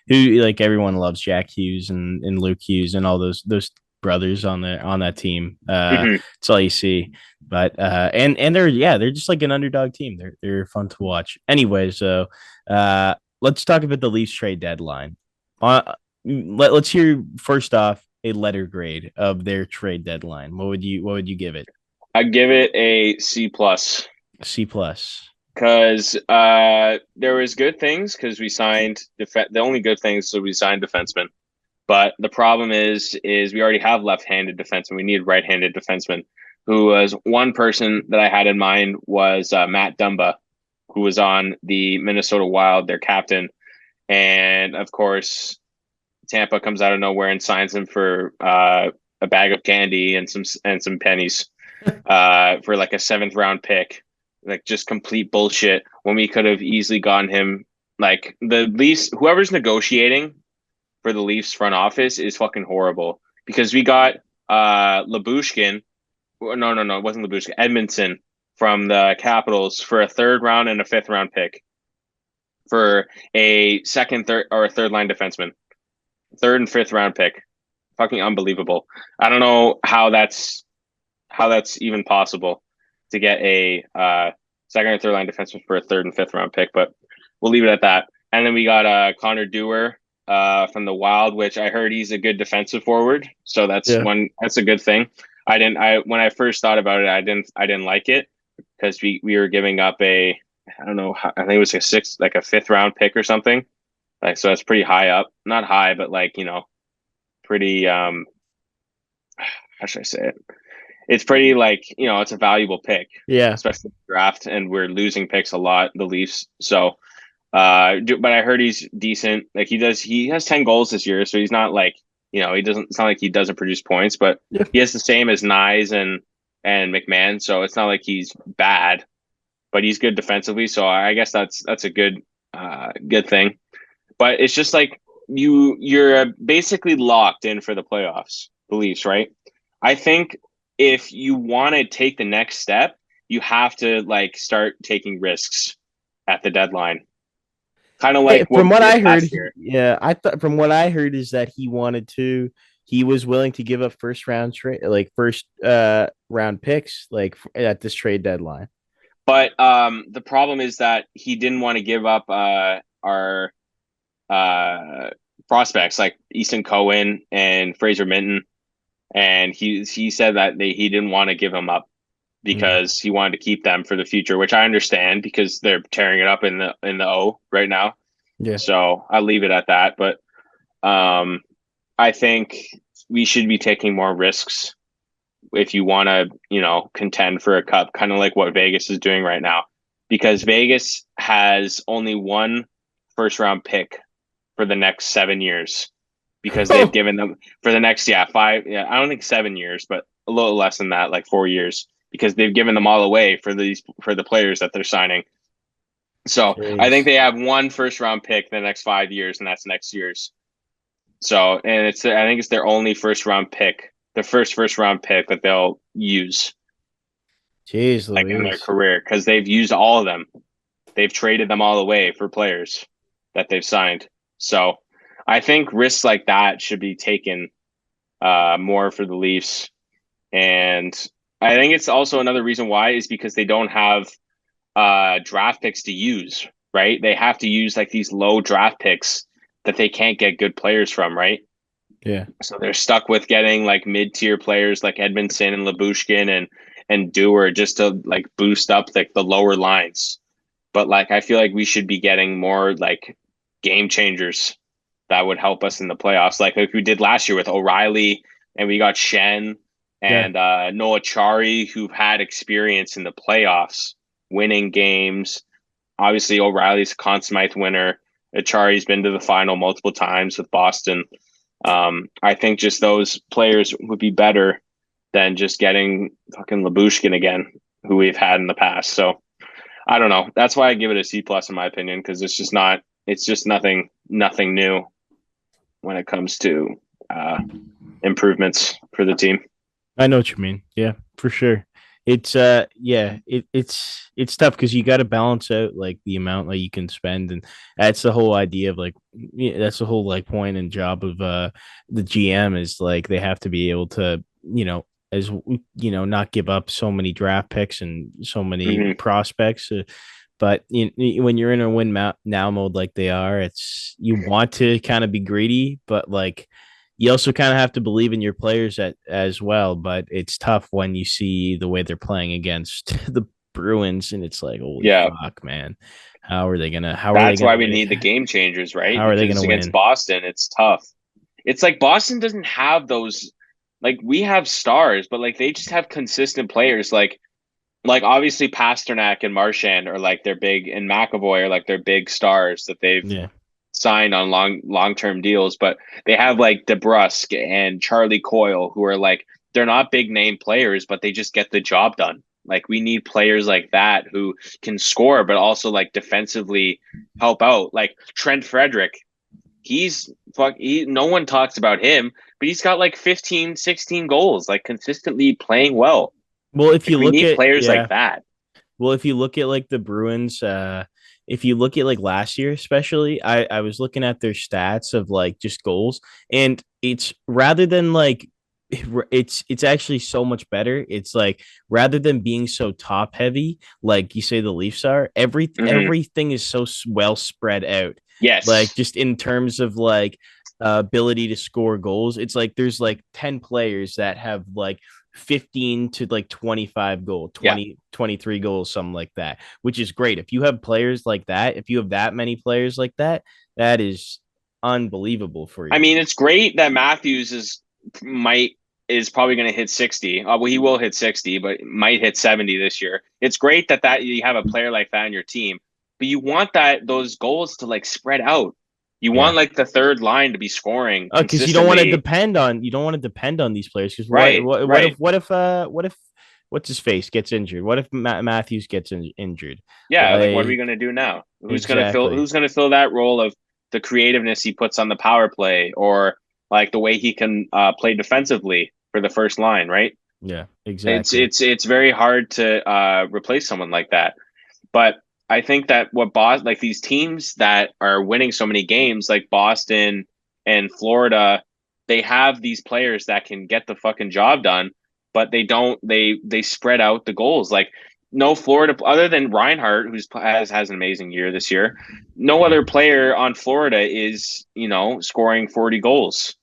[SPEAKER 1] who like everyone loves Jack Hughes and Luke Hughes and all those brothers on that team.
[SPEAKER 2] Hmm.
[SPEAKER 1] It's all you see. But and they're just like an underdog team. They're fun to watch. Anyway, so let's talk about the Leafs trade deadline. Let's hear first off a letter grade of their trade deadline. What would you give it?
[SPEAKER 2] I give it a C plus
[SPEAKER 1] C plus.
[SPEAKER 2] because there was good things because we signed the only good things so we signed defensemen. But the problem is we already have left-handed defensemen. We need right-handed defensemen. Who was one person that I had in mind was Matt Dumba, who was on the Minnesota Wild, their captain, and of course Tampa comes out of nowhere and signs him for a bag of candy and some pennies for like a seventh round pick, like just complete bullshit. When we could have easily gotten him, like the Leafs, whoever's negotiating for the Leafs front office is fucking horrible because we got Labushkin. No, it wasn't Labushkin. Edmondson from the Capitals for a third round and a fifth round pick for a second, third, or a third line defenseman. Third and fifth round pick. Fucking unbelievable. I don't know how that's even possible to get a second or third line defenseman for a third and fifth round pick, but we'll leave it at that. And then we got Connor Dewar from the Wild, which I heard he's a good defensive forward, so
[SPEAKER 1] Yeah.
[SPEAKER 2] that's a good thing. I when I first thought about it, I didn't like it because we were giving up a I don't know I think it was a fifth round pick or something like so that's pretty high up, not high but like pretty how should I say it? It's pretty like it's a valuable pick,
[SPEAKER 1] Yeah.
[SPEAKER 2] especially in the draft, and we're losing picks a lot, the Leafs. So, but I heard he's decent. Like he has 10 goals this year, so he's not like he doesn't. It's not like he doesn't produce points, but
[SPEAKER 1] Yeah.
[SPEAKER 2] he has the same as Nyes and McMahon, so it's not like he's bad, but he's good defensively. So I guess that's a good thing. But it's just like you're basically locked in for the playoffs, the Leafs, right? I think if you want to take the next step, you have to like start taking risks. at the deadline. Kind of
[SPEAKER 1] Yeah,
[SPEAKER 2] like what
[SPEAKER 1] from
[SPEAKER 2] we
[SPEAKER 1] what
[SPEAKER 2] did
[SPEAKER 1] I heard,
[SPEAKER 2] last year.
[SPEAKER 1] yeah, I thought from what I heard is that he was willing to give up first round picks at this trade deadline.
[SPEAKER 2] But the problem is that he didn't want to give up our uh, prospects like Easton Cohen and Fraser Minton, and he said that he didn't want to give them up
[SPEAKER 1] Yeah,
[SPEAKER 2] because he wanted to keep them for the future, which I understand because they're tearing it up in the O right now.
[SPEAKER 1] yeah.
[SPEAKER 2] So I'll leave it at that. But um, I think we should be taking more risks if you want to, contend for a cup, kind of like what Vegas is doing right now, because Vegas has only one first round pick for the next 7 years because they've
[SPEAKER 1] Oh,
[SPEAKER 2] given them for the next, yeah, five, yeah, I don't think 7 years, but a little less than that, like 4 years, because they've given them all away for the players that they're signing. So I think
[SPEAKER 1] jeez.
[SPEAKER 2] they have one first round pick in the next 5 years, and that's next year's. So, and I think it's their only first round pick, the first round pick that they'll use
[SPEAKER 1] Jeez
[SPEAKER 2] like in their
[SPEAKER 1] Louise.
[SPEAKER 2] career because they've used all of them. They've traded them all away for players that they've signed. So I think risks like that should be taken more for the Leafs. And I think it's also another reason why is because they don't have draft picks to use, right? They have to use like these low draft picks that they can't get good players from, right?
[SPEAKER 1] Yeah.
[SPEAKER 2] So they're stuck with getting like mid-tier players like Edmondson and Labushkin and Dewar just to like boost up like the lower lines. But like I feel like we should be getting more like game changers that would help us in the playoffs, like we did last year with O'Reilly, and we got Shen
[SPEAKER 1] Yeah.
[SPEAKER 2] and Noah Chari, who've had experience in the playoffs, winning games. Obviously, O'Reilly's a Conn Smythe winner. Achari's been to the final multiple times with Boston. I think just those players would be better than just getting fucking Labushkin again, who we've had in the past. So I don't know. That's why I give it a C plus in my opinion, because it's just not. It's just nothing new when it comes to uh, improvements for the team.
[SPEAKER 1] I know what you mean. Yeah, for sure. It's tough because you got to balance out like the amount that you can spend, and that's the whole idea of like that's the whole like point and job of the GM is like they have to be able to as not give up so many draft picks and so many
[SPEAKER 2] Mm-hmm.
[SPEAKER 1] prospects. But when you're in a now mode like they are, it's you want to kind of be greedy, but like you also kind of have to believe in your players as well. But it's tough when you see the way they're playing against the Bruins, and it's like, holy
[SPEAKER 2] Yeah,
[SPEAKER 1] fuck, man, how are they gonna? How are they
[SPEAKER 2] that's
[SPEAKER 1] gonna
[SPEAKER 2] why we
[SPEAKER 1] win?
[SPEAKER 2] need the game changers, right?
[SPEAKER 1] How are they
[SPEAKER 2] Because
[SPEAKER 1] gonna
[SPEAKER 2] against
[SPEAKER 1] win?
[SPEAKER 2] Boston, it's tough. It's like Boston doesn't have those. Like we have stars, but like they just have consistent players. Like obviously Pasternak and Marchand are like their big, and McAvoy are like their big stars that they've
[SPEAKER 1] Yeah,
[SPEAKER 2] signed on long term deals. But they have like DeBrusque and Charlie Coyle, who are like they're not big name players, but they just get the job done. Like we need players like that who can score, but also like defensively help out. Like Trent Frederick, no one talks about him, but he's got like 15, 16 goals, like consistently playing well.
[SPEAKER 1] well, if
[SPEAKER 2] Like
[SPEAKER 1] you
[SPEAKER 2] we
[SPEAKER 1] look
[SPEAKER 2] need
[SPEAKER 1] at
[SPEAKER 2] players
[SPEAKER 1] yeah,
[SPEAKER 2] like that.
[SPEAKER 1] well, if you look at like the Bruins, if you look at like last year, especially, I was looking at their stats of like just goals, and it's rather than like it's actually so much better. It's like rather than being so top heavy, like you say the Leafs are,
[SPEAKER 2] Mm-hmm.
[SPEAKER 1] everything is so well spread out. Like
[SPEAKER 2] Yes.
[SPEAKER 1] just in terms of like ability to score goals, it's like there's like 10 players that have like 15 to like 25 goal
[SPEAKER 2] Yeah.
[SPEAKER 1] 23 goals, something like that, which is great. If you have players like that, if you have that many players like that, that is unbelievable for
[SPEAKER 2] I
[SPEAKER 1] your
[SPEAKER 2] mean,
[SPEAKER 1] team.
[SPEAKER 2] it's great that Matthews might is probably going to hit 60. Well, he will hit 60, but might hit 70 this year. It's great that you have a player like that in your team, but you want those goals to like spread out. You want
[SPEAKER 1] Yeah,
[SPEAKER 2] like the third line to be scoring
[SPEAKER 1] because you don't want to
[SPEAKER 2] consistently.
[SPEAKER 1] depend on these players. Because
[SPEAKER 2] Right, right.
[SPEAKER 1] what if what's his face gets injured? What if Matthews gets injured?
[SPEAKER 2] Yeah, like what are we
[SPEAKER 1] Like
[SPEAKER 2] going to do now?
[SPEAKER 1] exactly.
[SPEAKER 2] Who's going to fill that role of the creativeness he puts on the power play, or like the way he can play defensively for the first line, right?
[SPEAKER 1] Yeah,
[SPEAKER 2] It's
[SPEAKER 1] exactly.
[SPEAKER 2] it's it's very hard to replace someone like that. But I think that what Boston, like these teams that are winning so many games, like Boston and Florida, they have these players that can get the fucking job done, but they don't. They spread out the goals. Like no Florida other than Reinhardt, who's has an amazing year this year. No
[SPEAKER 1] Yeah.
[SPEAKER 2] other player on Florida is scoring 40 goals,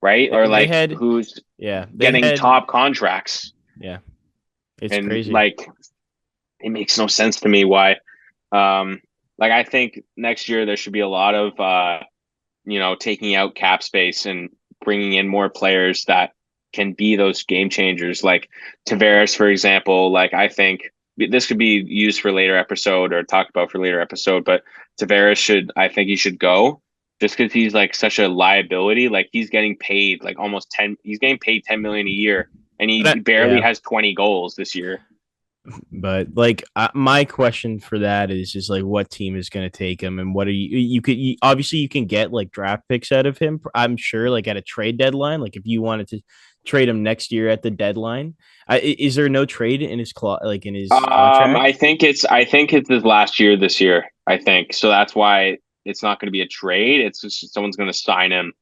[SPEAKER 2] right? Or
[SPEAKER 1] They
[SPEAKER 2] like
[SPEAKER 1] had,
[SPEAKER 2] who's
[SPEAKER 1] yeah, they
[SPEAKER 2] getting
[SPEAKER 1] had,
[SPEAKER 2] top contracts,
[SPEAKER 1] yeah, it's
[SPEAKER 2] and
[SPEAKER 1] crazy.
[SPEAKER 2] like it makes no sense to me why. Um, like I think next year there should be a lot of taking out cap space and bringing in more players that can be those game changers. Like Tavares, for example. Like I think this could be used for later episode or talked about for later episode, but Tavares I think he should go just because he's like such a liability. Like he's getting paid like almost 10. He's getting paid 10 million a year, and he barely
[SPEAKER 1] Yeah,
[SPEAKER 2] has 20 goals this year.
[SPEAKER 1] but like my question for that is like what team is going to take him, and what are obviously you can get like draft picks out of him. I'm sure like at a trade deadline, like if you wanted to trade him next year at the deadline, is there no trade in his like in his contract?
[SPEAKER 2] I think it's his last year this year. I think so. That's why it's not going to be a trade. It's just someone's going to sign him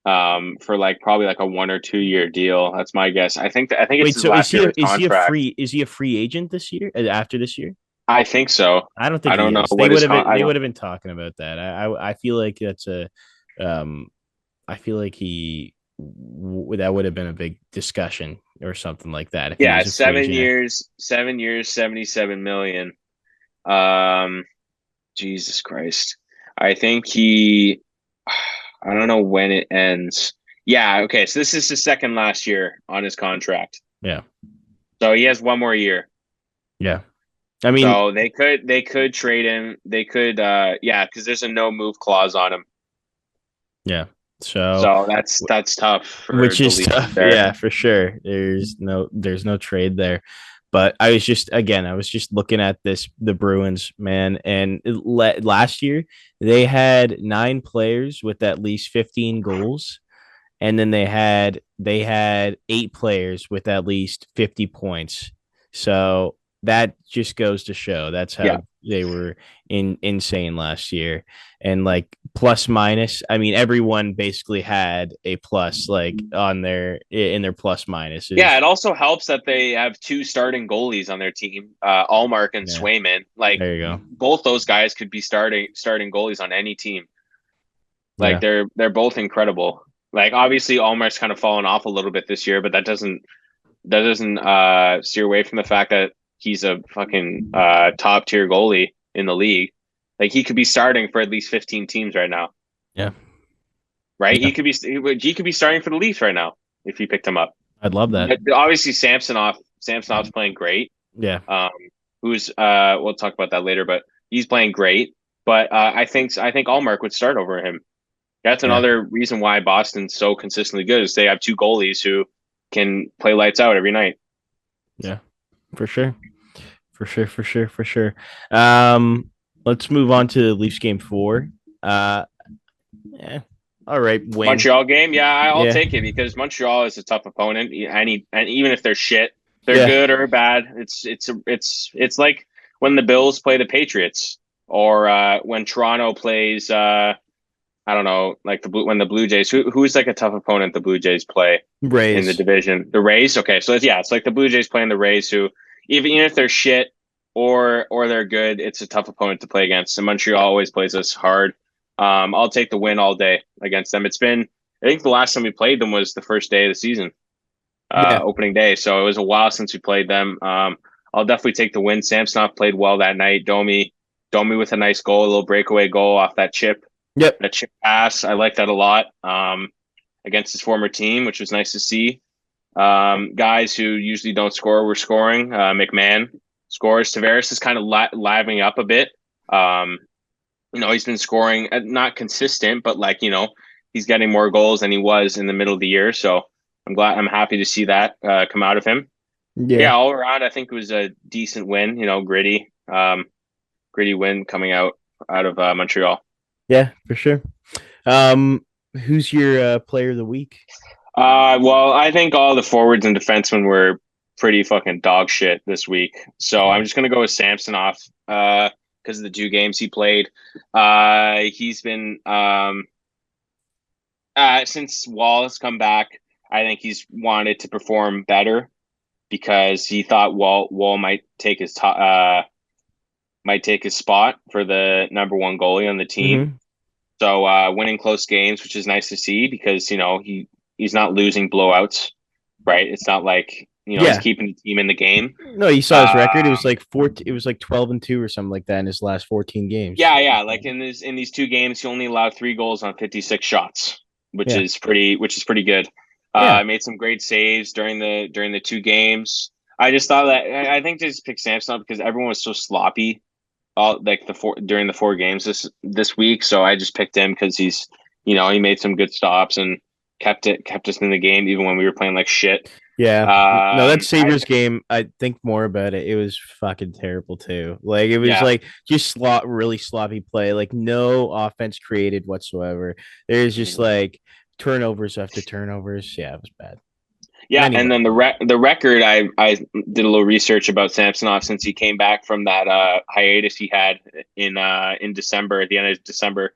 [SPEAKER 2] for like probably like a 1 or 2 year deal. That's my guess. I think it's
[SPEAKER 1] Wait,
[SPEAKER 2] his
[SPEAKER 1] so
[SPEAKER 2] last year of his contract.
[SPEAKER 1] is he a free agent this year after this year?
[SPEAKER 2] I think so.
[SPEAKER 1] I don't think
[SPEAKER 2] I
[SPEAKER 1] he
[SPEAKER 2] don't know
[SPEAKER 1] is.
[SPEAKER 2] what his I
[SPEAKER 1] They
[SPEAKER 2] don't.
[SPEAKER 1] would have been talking about that. I feel like that's a um I feel like that would have been a big discussion or something like that if he
[SPEAKER 2] Yeah,
[SPEAKER 1] was a free
[SPEAKER 2] 7
[SPEAKER 1] agent.
[SPEAKER 2] years, 7 years, 77 million. Um, Jesus Christ. I think he. I don't know when it ends. Yeah. Okay. So this is his second last year on his contract.
[SPEAKER 1] Yeah.
[SPEAKER 2] So he has one more year.
[SPEAKER 1] Yeah. I mean,
[SPEAKER 2] So they could trade him. They could yeah, because there's a no move clause on him.
[SPEAKER 1] yeah. So
[SPEAKER 2] So that's tough for
[SPEAKER 1] which
[SPEAKER 2] the
[SPEAKER 1] is
[SPEAKER 2] Leafs
[SPEAKER 1] tough.
[SPEAKER 2] there.
[SPEAKER 1] Yeah, for sure. There's no trade there. But I was just looking at the Bruins, man, and last year they had 9 players with at least 15 goals, and then they had 8 players with at least 50 points. So that just goes to show that's
[SPEAKER 2] Yeah.
[SPEAKER 1] how they were insane last year. And like plus minus, I mean everyone basically had a plus like on their in their plus
[SPEAKER 2] Yeah,
[SPEAKER 1] minuses.
[SPEAKER 2] it also helps that they have two starting goalies on their team, Allmark and
[SPEAKER 1] Yeah,
[SPEAKER 2] Swayman. Like
[SPEAKER 1] there you go.
[SPEAKER 2] both those guys could be starting goalies on any team. Like
[SPEAKER 1] Yeah,
[SPEAKER 2] they're both incredible. Like obviously Allmark's kind of fallen off a little bit this year, but that doesn't steer away from the fact that he's a fucking top tier goalie in the league. Like he could be starting for at least 15 teams right now,
[SPEAKER 1] yeah,
[SPEAKER 2] right?
[SPEAKER 1] yeah.
[SPEAKER 2] He could be starting for the Leafs right now if you picked him up.
[SPEAKER 1] I'd love that.
[SPEAKER 2] But obviously Samsonov's playing great.
[SPEAKER 1] Yeah,
[SPEAKER 2] Um, who's we'll talk about that later, but he's playing great. But I think Allmark would start over him. That's
[SPEAKER 1] yeah,
[SPEAKER 2] another reason why Boston's so consistently good is they have two goalies who can play lights out every night.
[SPEAKER 1] yeah, for sure. For sure. Um, let's move on to Leafs game 4. Yeah, all right, win.
[SPEAKER 2] Montreal game, yeah, I'll
[SPEAKER 1] Yeah,
[SPEAKER 2] take it because Montreal is a tough opponent. And even if they're shit, they're
[SPEAKER 1] yeah,
[SPEAKER 2] good or bad. It's like when the Bills play the Patriots or when Toronto plays. I don't know, like when the Blue Jays. Who's like a tough opponent the Blue Jays play in the
[SPEAKER 1] Rays.
[SPEAKER 2] division? The Rays. Okay, so it's like the Blue Jays playing the Rays, who even if they're shit or they're good, it's a tough opponent to play against. And Montreal always plays us hard. I'll take the win all day against them. I think the last time we played them was the first day of the season,
[SPEAKER 1] Yeah,
[SPEAKER 2] opening day. So it was a while since we played them. I'll definitely take the win. Samsonov played well that night. Domi with a nice goal, a little breakaway goal off
[SPEAKER 1] yep,
[SPEAKER 2] that chip pass. I like that a lot. Against his former team, which was nice to see. Guys who usually don't score were scoring. McMahon scores. Tavares is kind of livening up a bit. Um, he's been scoring, not consistent, but like he's getting more goals than he was in the middle of the year. So I'm happy to see that come out of him.
[SPEAKER 1] yeah,
[SPEAKER 2] Yeah, all around, I think it was a decent win. Gritty win coming out of Montreal.
[SPEAKER 1] yeah, for sure. Um, who's your player of the week?
[SPEAKER 2] Well, I think all the forwards and defensemen were pretty fucking dog shit this week. So I'm
[SPEAKER 1] Yeah.
[SPEAKER 2] just gonna go with Samsonov because of the 2 games he played. He's been since Wall has come back. I think he's wanted to perform better because he thought Wall might take his spot for the number one goalie on the team.
[SPEAKER 1] Hmm.
[SPEAKER 2] So winning close games, which is nice to see because he's not losing blowouts, right? It's not like he's
[SPEAKER 1] Yeah.
[SPEAKER 2] keeping the team in the game.
[SPEAKER 1] No, you saw his record. It was
[SPEAKER 2] Um,
[SPEAKER 1] like 14, it was like 12-2 or something like that in his last 14 games.
[SPEAKER 2] yeah. Like in these 2 games, he only allowed 3 goals on 56 shots,
[SPEAKER 1] Yeah.
[SPEAKER 2] which is pretty good.
[SPEAKER 1] Yeah.
[SPEAKER 2] Made some great saves during the 2 games. I just thought that I think just pick Samson because everyone was so sloppy all like the four during the 4 games this week. So I just picked him because he made some good stops and kept us in the game even when we were playing like shit.
[SPEAKER 1] Yeah. No, that
[SPEAKER 2] I
[SPEAKER 1] Sabres game, I think more about it. It was fucking terrible too. Like it was
[SPEAKER 2] Yeah.
[SPEAKER 1] like just really sloppy play, like no offense created whatsoever. There's just
[SPEAKER 2] Mhm.
[SPEAKER 1] like turnovers after turnovers. Yeah, it was bad.
[SPEAKER 2] Yeah, and
[SPEAKER 1] Anyway,
[SPEAKER 2] then the record I did a little research about Samsonov since he came back from that hiatus he had in December at the end of December.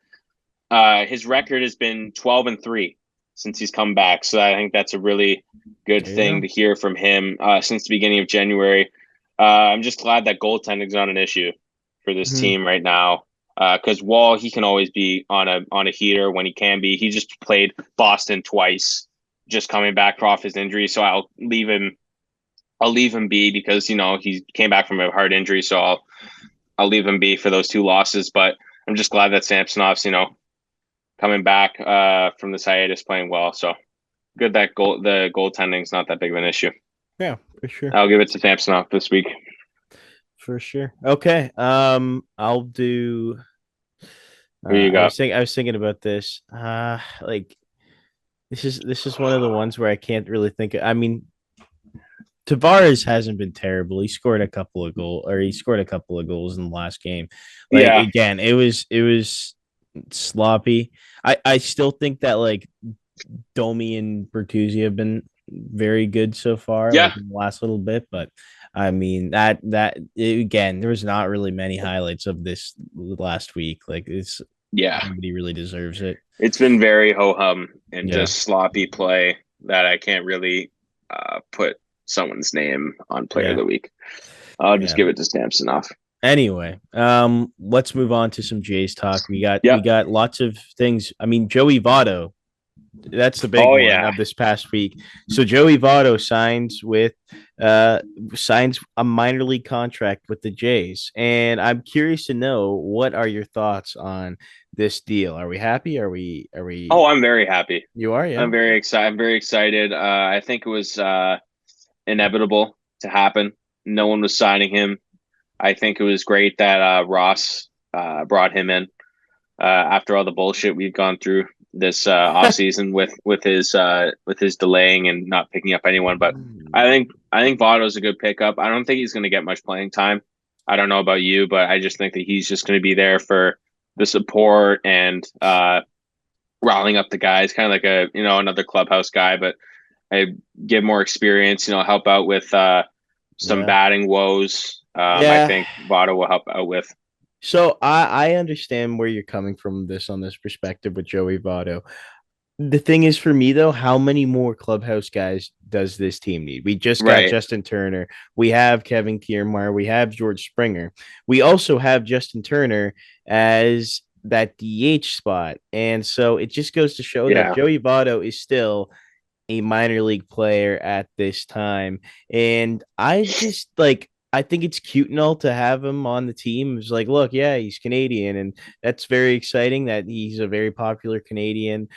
[SPEAKER 2] His record has been 12-3 since he's come back. So I think that's a really good
[SPEAKER 1] there you
[SPEAKER 2] thing
[SPEAKER 1] go.
[SPEAKER 2] to hear from him since the beginning of January. I'm just glad that goaltending is not an issue for this
[SPEAKER 1] Mhm.
[SPEAKER 2] team right now. Because Wall, he can always be on a heater when he can be. He just played Boston twice, just coming back off his injury. So I'll leave him be because he came back from a heart injury. So I'll leave him be for those 2 losses. But I'm just glad that Samsonov's coming back from this hiatus playing well. So good that the goaltending's not that big of an issue.
[SPEAKER 1] Yeah, for sure.
[SPEAKER 2] I'll give it to Samsonov this week.
[SPEAKER 1] For sure. Okay. I'll do
[SPEAKER 2] Who you got?
[SPEAKER 1] I was thinking about this. Like this is one of the ones where I can't really think of, I mean, Tavares hasn't been terrible. He scored a couple of goals in the last game. Like
[SPEAKER 2] Yeah,
[SPEAKER 1] again, it was sloppy. I still think that like Domi and Bertuzzi have been very good so far,
[SPEAKER 2] yeah,
[SPEAKER 1] like in the last little bit. But I mean again, there was not really many highlights of this last week. Like it's
[SPEAKER 2] yeah.
[SPEAKER 1] nobody really deserves it.
[SPEAKER 2] It's been very ho hum and
[SPEAKER 1] Yeah,
[SPEAKER 2] just sloppy play that I can't really put someone's name on Player of
[SPEAKER 1] yeah,
[SPEAKER 2] the Week. I'll just
[SPEAKER 1] yeah.
[SPEAKER 2] give it to Samsonov.
[SPEAKER 1] Anyway, let's move on to some Jays talk. We
[SPEAKER 2] Yep.
[SPEAKER 1] got lots of things. I mean, Joey Votto, that's the big
[SPEAKER 2] Oh
[SPEAKER 1] one
[SPEAKER 2] yeah.
[SPEAKER 1] of this past week. So Joey Votto uh signs a minor league contract with the Jays. And I'm curious to know, what are your thoughts on this deal? Are we happy? Are we
[SPEAKER 2] Oh, I'm very happy.
[SPEAKER 1] you are, yeah?
[SPEAKER 2] I'm very excited. I'm very excited. I think it was inevitable to happen. No one was signing him. I think it was great that Ross brought him in after all the bullshit we've gone through this off season with his delaying and not picking up anyone. But I think Votto's a good pickup. I don't think he's going to get much playing time. I don't know about you, but I just think that he's just going to be there for the support and riling up the guys, kind of like another clubhouse guy, but I give more experience. Help out with some
[SPEAKER 1] Yeah.
[SPEAKER 2] batting woes. I
[SPEAKER 1] Yeah.
[SPEAKER 2] think Votto will help out with.
[SPEAKER 1] So I understand where you're coming from this on this perspective with Joey Votto. The thing is, for me though, how many more clubhouse guys does this team need? We just got
[SPEAKER 2] Right.
[SPEAKER 1] Justin Turner. We have Kevin Kiermaier. We have George Springer. We also have Justin Turner as that DH spot. And so it just goes to show that
[SPEAKER 2] Yeah.
[SPEAKER 1] Joey Votto is still a minor league player at this time. And I just like, I think it's cute and all to have him on the team. It's like, look, yeah, he's Canadian, and that's very exciting that he's a very popular Canadian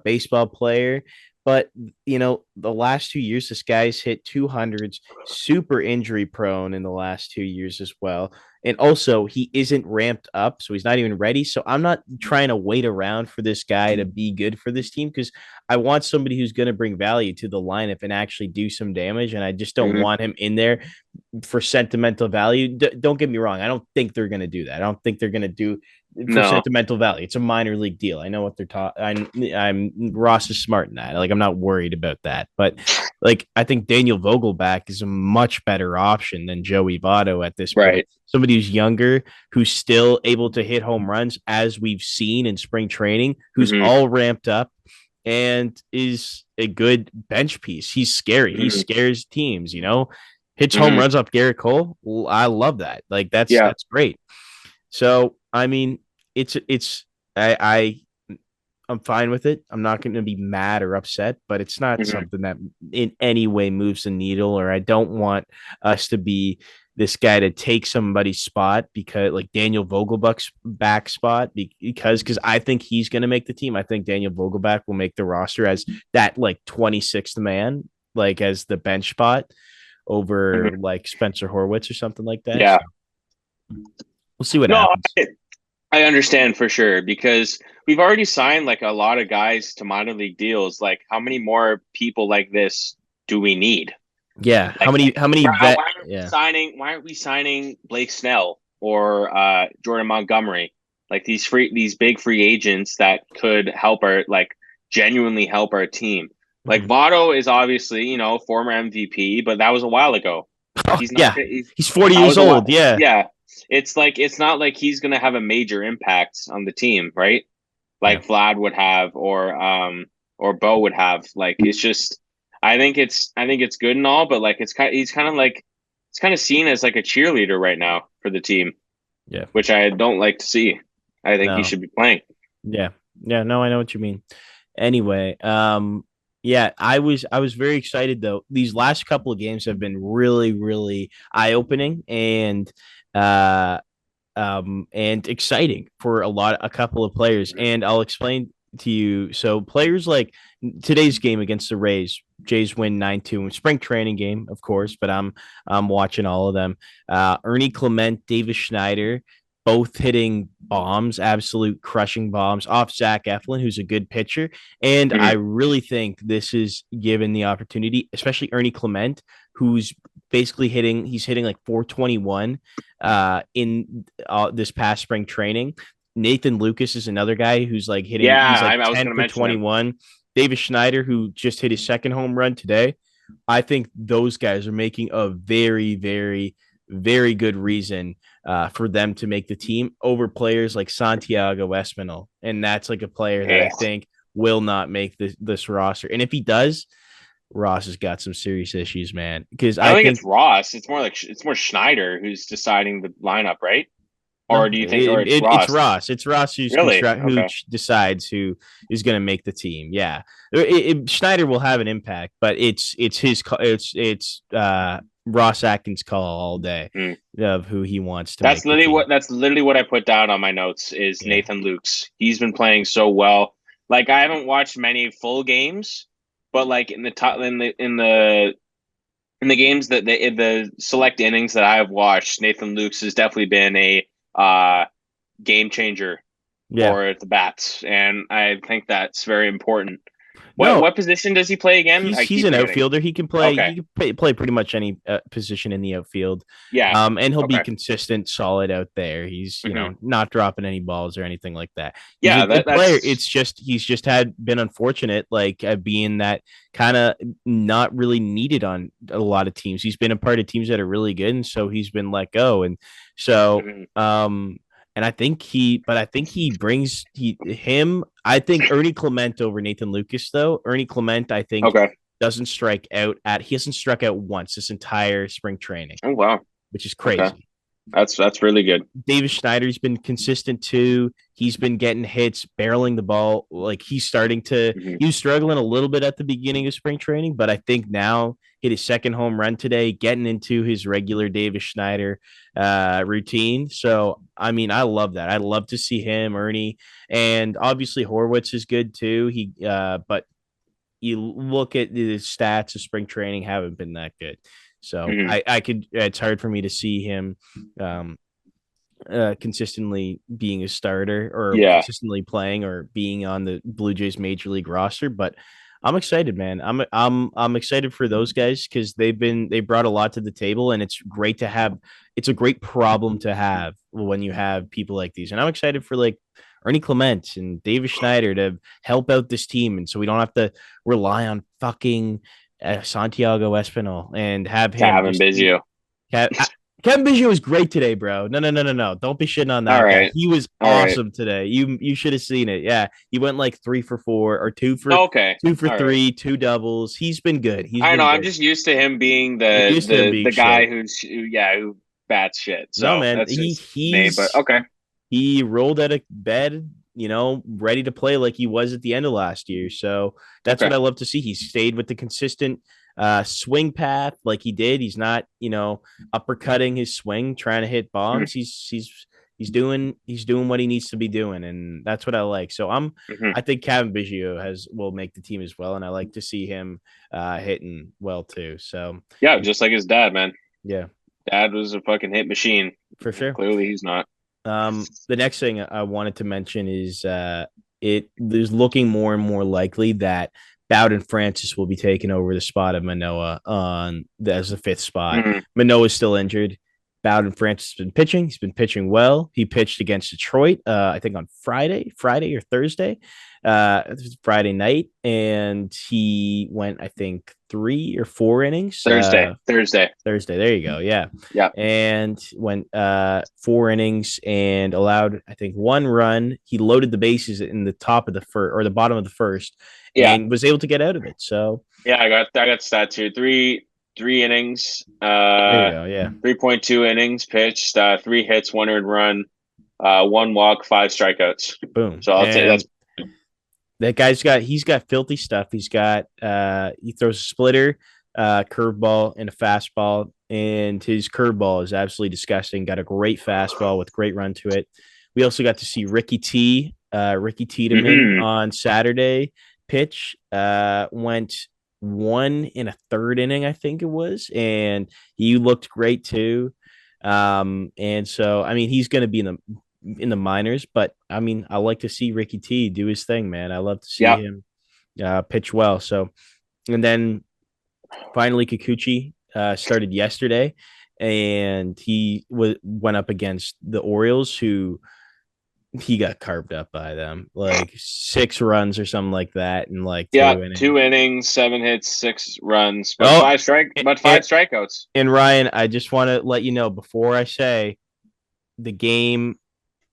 [SPEAKER 1] baseball player. But the last 2 years, this guy's hit 200s, super injury prone in the last 2 years as well. And also, he isn't ramped up, so he's not even ready. So I'm not trying to wait around for this guy to be good for this team because I want somebody who's going to bring value to the lineup and actually do some damage. And I just don't
[SPEAKER 2] Hmm.
[SPEAKER 1] want him in there for sentimental value. Don't get me wrong. I don't think they're going to do that. I don't think they're going to do for
[SPEAKER 2] No.
[SPEAKER 1] sentimental value. It's a minor league deal. I know what they're talking. I'm Ross is smart in that. Like I'm not worried about that. But like I think Daniel Vogelback is a much better option than Joey Votto at this point.
[SPEAKER 2] Right.
[SPEAKER 1] Somebody who's younger, who's still able to hit home runs, as we've seen in spring training, who's
[SPEAKER 2] Hmm.
[SPEAKER 1] all ramped up and is a good bench piece. He's scary. He
[SPEAKER 2] Hmm.
[SPEAKER 1] scares teams, hits home
[SPEAKER 2] Hmm.
[SPEAKER 1] runs off Garrett Cole. Well, I love that. Like
[SPEAKER 2] Yeah.
[SPEAKER 1] that's great. So I mean, it's I I'm fine with it. I'm not going to be mad or upset, but it's not
[SPEAKER 2] Hmm.
[SPEAKER 1] something that in any way moves the needle. Or I don't want us to be this guy to take somebody's spot because like Daniel Vogelbach's back spot because I think he's going to make the team. I think Daniel Vogelbach will make the roster as that like 26th man, like as the bench spot over
[SPEAKER 2] Hmm.
[SPEAKER 1] like Spencer Horwitz or something like that.
[SPEAKER 2] Yeah.
[SPEAKER 1] So we'll see what
[SPEAKER 2] No,
[SPEAKER 1] happens.
[SPEAKER 2] I understand for sure because we've already signed like a lot of guys to minor league deals. Like, how many more people like this do we need?
[SPEAKER 1] Yeah. How
[SPEAKER 2] Like,
[SPEAKER 1] many vet? Yeah.
[SPEAKER 2] why aren't we signing Blake Snell or Jordan Montgomery? Like these big free agents that could help our like genuinely help our team. Like
[SPEAKER 1] Mhm.
[SPEAKER 2] Votto is obviously, former MVP, but that was a while ago.
[SPEAKER 1] Oh,
[SPEAKER 2] He's not
[SPEAKER 1] yeah.
[SPEAKER 2] gonna
[SPEAKER 1] He's 40
[SPEAKER 2] that was
[SPEAKER 1] years
[SPEAKER 2] a while.
[SPEAKER 1] old. Yeah.
[SPEAKER 2] Yeah. It's like it's not like he's gonna have a major impact on the team, right?
[SPEAKER 1] Yeah.
[SPEAKER 2] Like Vlad would have or Bo would have. Like it's just I think it's good and all, but like he's kind of like it's kind of seen as like a cheerleader right now for the team,
[SPEAKER 1] Yeah.
[SPEAKER 2] which I don't like to see. I think he
[SPEAKER 1] No.
[SPEAKER 2] should be playing.
[SPEAKER 1] Yeah. Yeah. No, I know what you mean. Anyway, yeah, I was very excited though. These last couple of games have been really, really eye-opening uh and exciting for a couple of players. And I'll explain to you. So players like today's game against the Rays, Jays win 9-2 spring training game, of course, but I'm watching all of them. Ernie Clement, Davis Schneider, both hitting bombs, absolute crushing bombs off Zach Eflin, who's a good pitcher. And I
[SPEAKER 2] Mhm.
[SPEAKER 1] really think this is given the opportunity, especially Ernie Clement, who's basically he's hitting like 421 in this past spring training. Nathan Lucas is another guy who's like
[SPEAKER 2] Yeah,
[SPEAKER 1] he's like
[SPEAKER 2] I was
[SPEAKER 1] 10
[SPEAKER 2] gonna
[SPEAKER 1] for
[SPEAKER 2] mention him.
[SPEAKER 1] 21. Davis Schneider, who just hit his second home run today. I think those guys are making a very, very, very good reason for them to make the team over players like Santiago Espinal. And that's like a player that I
[SPEAKER 2] Yeah.
[SPEAKER 1] think will not make this roster. And if he does, Ross has got some serious issues, man. Because
[SPEAKER 2] I don't
[SPEAKER 1] I
[SPEAKER 2] think
[SPEAKER 1] think
[SPEAKER 2] it's Ross. It's more like it's more Schneider who's deciding the lineup, right? Or
[SPEAKER 1] no,
[SPEAKER 2] do you think, or it's
[SPEAKER 1] it's
[SPEAKER 2] Ross?
[SPEAKER 1] Ross. It's Ross who's
[SPEAKER 2] Really? Okay.
[SPEAKER 1] decides who is going to make the team. Yeah, Schneider will have an impact, but it's his it's Ross Atkins' call all day
[SPEAKER 2] Hmm.
[SPEAKER 1] of who he wants to make the team.
[SPEAKER 2] That's literally what I put down on my notes is
[SPEAKER 1] Yeah,
[SPEAKER 2] Nathan Lukes. He's been playing so well. Like I haven't watched many full games, but like in the top in the games that in the select innings that I have watched, Nathan Lukes has definitely been a game changer
[SPEAKER 1] yeah.
[SPEAKER 2] for the bats, and I think that's very important.
[SPEAKER 1] No,
[SPEAKER 2] What position does he play again? I
[SPEAKER 1] he's
[SPEAKER 2] keep
[SPEAKER 1] an
[SPEAKER 2] forgetting.
[SPEAKER 1] outfielder.
[SPEAKER 2] Okay.
[SPEAKER 1] He can play pretty much any position in the outfield.
[SPEAKER 2] Yeah.
[SPEAKER 1] And he'll be
[SPEAKER 2] Okay.
[SPEAKER 1] consistent, solid out there. He's
[SPEAKER 2] Hmm.
[SPEAKER 1] not dropping any balls or anything like that. He's a
[SPEAKER 2] Yeah.
[SPEAKER 1] good player.
[SPEAKER 2] That's.
[SPEAKER 1] It's just he's just had been unfortunate, like being that kind of not really needed on a lot of teams. He's been a part of teams that are really good, and so he's been let go. And so
[SPEAKER 2] Mhm.
[SPEAKER 1] and I think he brings him. I think Ernie Clement over Nathan Lucas, though. Ernie Clement, I think,
[SPEAKER 2] Okay.
[SPEAKER 1] he hasn't struck out once this entire spring training,
[SPEAKER 2] Oh wow.
[SPEAKER 1] which is
[SPEAKER 2] Okay.
[SPEAKER 1] crazy.
[SPEAKER 2] That's really good.
[SPEAKER 1] Davis Schneider's been consistent too. He's been getting hits, barreling the ball. Like
[SPEAKER 2] Hmm.
[SPEAKER 1] he was struggling a little bit at the beginning of spring training, but I think now hit his second home run today, getting into his regular Davis Schneider routine. So, I mean, I love that. I love to see him, Ernie, and obviously Horwitz is good too. But you look at the stats of spring training haven't been that good. So
[SPEAKER 2] Hmm.
[SPEAKER 1] I could, it's hard for me to see him, um, consistently being a starter or
[SPEAKER 2] Yeah.
[SPEAKER 1] consistently playing or being on the Blue Jays major league roster, but I'm excited, man. I'm excited for those guys because they brought a lot to the table, and it's great to have. It's a great problem to have when you have people like these, and I'm excited for like Ernie Clement and David Schneider to help out this team, and so we don't have to rely on fucking Santiago Espinal and have him
[SPEAKER 2] Kevin
[SPEAKER 1] just be
[SPEAKER 2] Biggio.
[SPEAKER 1] Kevin Biggio was great today, bro. No, no, no, no, no. Don't be shitting on
[SPEAKER 2] All
[SPEAKER 1] that guy.
[SPEAKER 2] right.
[SPEAKER 1] He was
[SPEAKER 2] All right.
[SPEAKER 1] awesome today. You should have seen it. Yeah, he went like 3 for 4 or
[SPEAKER 2] Okay.
[SPEAKER 1] two for
[SPEAKER 2] All right.
[SPEAKER 1] three, two doubles. He's been good. He's
[SPEAKER 2] I know.
[SPEAKER 1] been
[SPEAKER 2] I'm
[SPEAKER 1] good.
[SPEAKER 2] just used to him being
[SPEAKER 1] You're
[SPEAKER 2] the
[SPEAKER 1] used to him being
[SPEAKER 2] the guy
[SPEAKER 1] shit.
[SPEAKER 2] who bats shit.
[SPEAKER 1] No,
[SPEAKER 2] So
[SPEAKER 1] man.
[SPEAKER 2] that's just me. But okay.
[SPEAKER 1] He rolled out of bed, ready to play like he was at the end of last year. So that's what
[SPEAKER 2] Okay.
[SPEAKER 1] I love to see. He stayed with the consistent swing path like he did. He's not, uppercutting his swing, trying to hit bombs. He's doing what he needs to be doing, and that's what I like. So
[SPEAKER 2] Mm-hmm.
[SPEAKER 1] I think Kevin Biggio will make the team as well, and I like to see him hitting well too. So
[SPEAKER 2] Yeah, just like his dad, man.
[SPEAKER 1] yeah,
[SPEAKER 2] Dad was a fucking hit machine.
[SPEAKER 1] for sure.
[SPEAKER 2] Clearly, he's not.
[SPEAKER 1] The next thing I wanted to mention is it is looking more and more likely that Bowden Francis will be taking over the spot of Manoah as the fifth spot.
[SPEAKER 2] Mm-hmm.
[SPEAKER 1] Manoah is still injured. Bowden Francis has been pitching. He's been pitching well. He pitched against Detroit, I think on Friday or Thursday, Friday night, and he went, I think, 3 or 4 innings.
[SPEAKER 2] Thursday.
[SPEAKER 1] Thursday. There you go. Yeah.
[SPEAKER 2] Yeah.
[SPEAKER 1] And went 4 innings and allowed, I think, 1 run. He loaded the bases in the top of the first or the bottom of the first
[SPEAKER 2] Yeah.
[SPEAKER 1] and was able to get out of it. So
[SPEAKER 2] Yeah. I got stats here. Three innings.
[SPEAKER 1] there you go. Yeah.
[SPEAKER 2] 3.2 innings pitched. 3 hits, 1 earned run. 1 walk, 5 strikeouts.
[SPEAKER 1] Boom.
[SPEAKER 2] So I'll say
[SPEAKER 1] And
[SPEAKER 2] that's
[SPEAKER 1] that he's got filthy stuff. He throws a splitter, curveball, and a fastball. And his curveball is absolutely disgusting. Got a great fastball with great run to it. We also got to see Ricky Tiedemann
[SPEAKER 2] mm-hmm.
[SPEAKER 1] on Saturday pitch. Went 1 1/3 inning, I think it was, and he looked great too. And so I mean he's going to be in the minors, but I mean I like to see Ricky T do his thing, man. I love to see
[SPEAKER 2] Yeah.
[SPEAKER 1] him pitch well. So, and then finally Kikuchi started yesterday, and he went up against the Orioles, who he got carved up by them, like 6 runs or something like that in like
[SPEAKER 2] Yeah.
[SPEAKER 1] 2 innings.
[SPEAKER 2] 2 innings, 7 hits, 6 runs, but
[SPEAKER 1] Oh,
[SPEAKER 2] five strikeouts.
[SPEAKER 1] and Ryan, I just want to let you know before I say the game,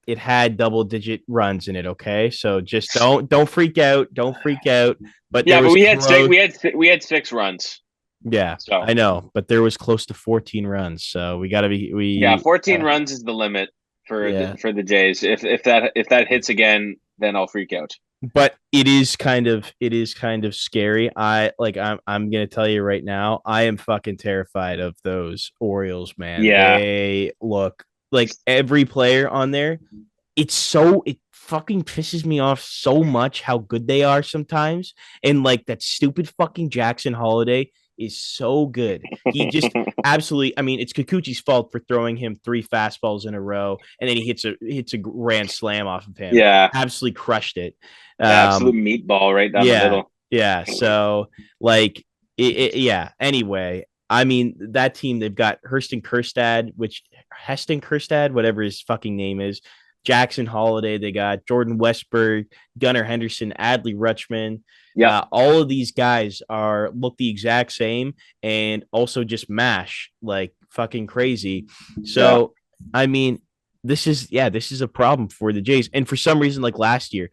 [SPEAKER 1] it had double-digit runs in it. Okay, so just don't freak out. Don't freak out. But there
[SPEAKER 2] Yeah, but
[SPEAKER 1] was
[SPEAKER 2] we had six.
[SPEAKER 1] close.
[SPEAKER 2] We had 6 runs.
[SPEAKER 1] Yeah,
[SPEAKER 2] So
[SPEAKER 1] I know, but there was close to 14 runs. So we got to be
[SPEAKER 2] yeah,
[SPEAKER 1] we
[SPEAKER 2] 14 runs is the limit
[SPEAKER 1] yeah.
[SPEAKER 2] for the Jays. If that hits again, then I'll freak out.
[SPEAKER 1] But it is kind of scary. I'm gonna tell you right now, I am fucking terrified of those Orioles, man.
[SPEAKER 2] Yeah.
[SPEAKER 1] They look like every player on there. It fucking pisses me off so much how good they are sometimes. And like that stupid fucking Jackson Holiday is so good. He just absolutely, I mean, it's Kikuchi's fault for throwing him 3 fastballs in a row, and then he hits a grand slam off of him.
[SPEAKER 2] Yeah.
[SPEAKER 1] Absolutely crushed it.
[SPEAKER 2] Absolute
[SPEAKER 1] Um,
[SPEAKER 2] meatball right down the
[SPEAKER 1] yeah,
[SPEAKER 2] middle.
[SPEAKER 1] yeah. So like, yeah. Anyway, I mean that team they've got Heston Kerstad, whatever his fucking name is, Jackson Holiday. They got Jordan Westberg, Gunnar Henderson, Adley Rutschman.
[SPEAKER 2] Yep.
[SPEAKER 1] All of these guys look the exact same and also just mash like fucking crazy.
[SPEAKER 2] Yeah.
[SPEAKER 1] So I mean, this is a problem for the Jays. And for some reason, like last year,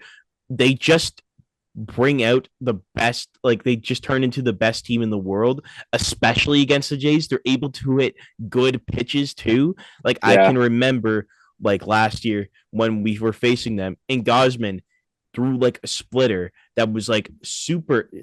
[SPEAKER 1] they just bring out the best, like they just turn into the best team in the world, especially against the Jays. They're able to hit good pitches too. Like I
[SPEAKER 2] Yeah.
[SPEAKER 1] can remember like last year when we were facing them and Gosman threw like a splitter that was like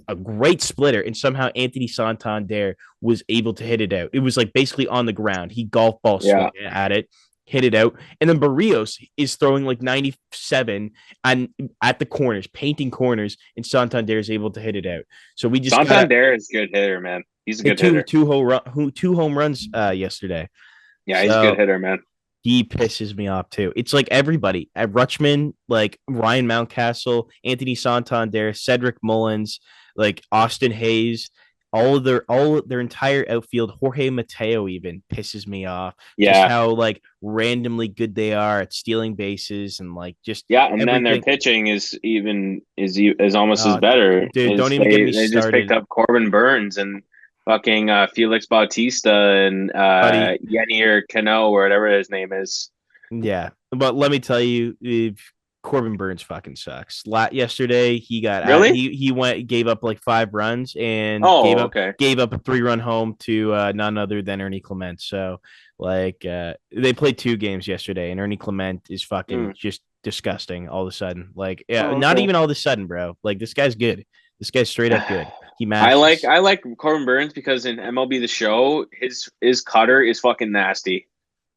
[SPEAKER 1] a great splitter, and somehow Anthony Santander was able to hit it out. It was like basically on the ground. He golf ball swung
[SPEAKER 2] Yeah.
[SPEAKER 1] at it, hit it out. And then Barrios is throwing like 97 at the corners, painting corners, and Santander is able to hit it out. So we just got
[SPEAKER 2] Santander is a good hitter, man. He's a good
[SPEAKER 1] two
[SPEAKER 2] hitter.
[SPEAKER 1] two home runs yesterday.
[SPEAKER 2] Yeah, he's a good
[SPEAKER 1] So
[SPEAKER 2] hitter, man.
[SPEAKER 1] He pisses me off too. It's like everybody at Rutschman, like Ryan Mountcastle, Anthony Santander, Cedric Mullins, like Austin Hayes, all their entire outfield. Jorge Mateo even pisses me off. Just
[SPEAKER 2] Yeah,
[SPEAKER 1] how like randomly good they are at stealing bases and like just
[SPEAKER 2] yeah, and then their
[SPEAKER 1] everything.
[SPEAKER 2] pitching is almost as
[SPEAKER 1] Uh,
[SPEAKER 2] better.
[SPEAKER 1] dude, don't
[SPEAKER 2] Is
[SPEAKER 1] even get
[SPEAKER 2] they
[SPEAKER 1] me
[SPEAKER 2] they just picked
[SPEAKER 1] started,
[SPEAKER 2] up Corbin Burns and fucking Felix Bautista and
[SPEAKER 1] buddy.
[SPEAKER 2] Yenier Cano or whatever his name is.
[SPEAKER 1] Yeah, but let me tell you, if Corbin Burns fucking sucks. Yesterday, he got out.
[SPEAKER 2] Really?
[SPEAKER 1] He went gave up like 5 runs and gave
[SPEAKER 2] Oh,
[SPEAKER 1] up
[SPEAKER 2] okay.
[SPEAKER 1] gave up a 3 run home to none other than Ernie Clement. So like they played 2 games yesterday, and Ernie Clement is fucking
[SPEAKER 2] Mm.
[SPEAKER 1] just disgusting. All of a sudden, like yeah,
[SPEAKER 2] Oh,
[SPEAKER 1] not
[SPEAKER 2] okay.
[SPEAKER 1] even all of a sudden, bro. Like this guy's good. This guy's straight up good. He mashes.
[SPEAKER 2] I like Corbin Burns because in MLB The Show, his cutter is fucking nasty.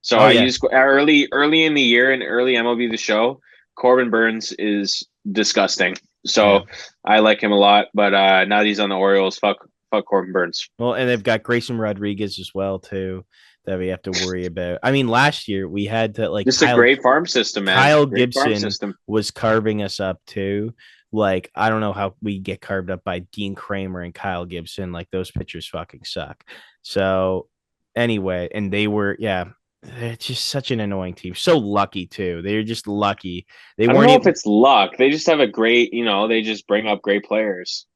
[SPEAKER 2] So
[SPEAKER 1] Oh
[SPEAKER 2] I
[SPEAKER 1] yeah,
[SPEAKER 2] use early in the year and early MLB The Show, Corbin Burns is disgusting.
[SPEAKER 1] yeah.
[SPEAKER 2] So I like him a lot, but now that he's on the Orioles, fuck Corbin Burns.
[SPEAKER 1] Well, and they've got Grayson Rodriguez as well too that we have to worry about. I mean, last year we had to like
[SPEAKER 2] Just a great farm system, man.
[SPEAKER 1] Kyle
[SPEAKER 2] Great farm
[SPEAKER 1] Gibson
[SPEAKER 2] system.
[SPEAKER 1] was carving us up too. Like, I don't know how we get carved up by Dean Kramer and Kyle Gibson. Like, those pitchers fucking suck. So, anyway, and they were, yeah, it's just such an annoying team. So lucky too. They're just lucky. They
[SPEAKER 2] I don't
[SPEAKER 1] weren't
[SPEAKER 2] know if
[SPEAKER 1] even
[SPEAKER 2] it's luck. They just have a great, they just bring up great players.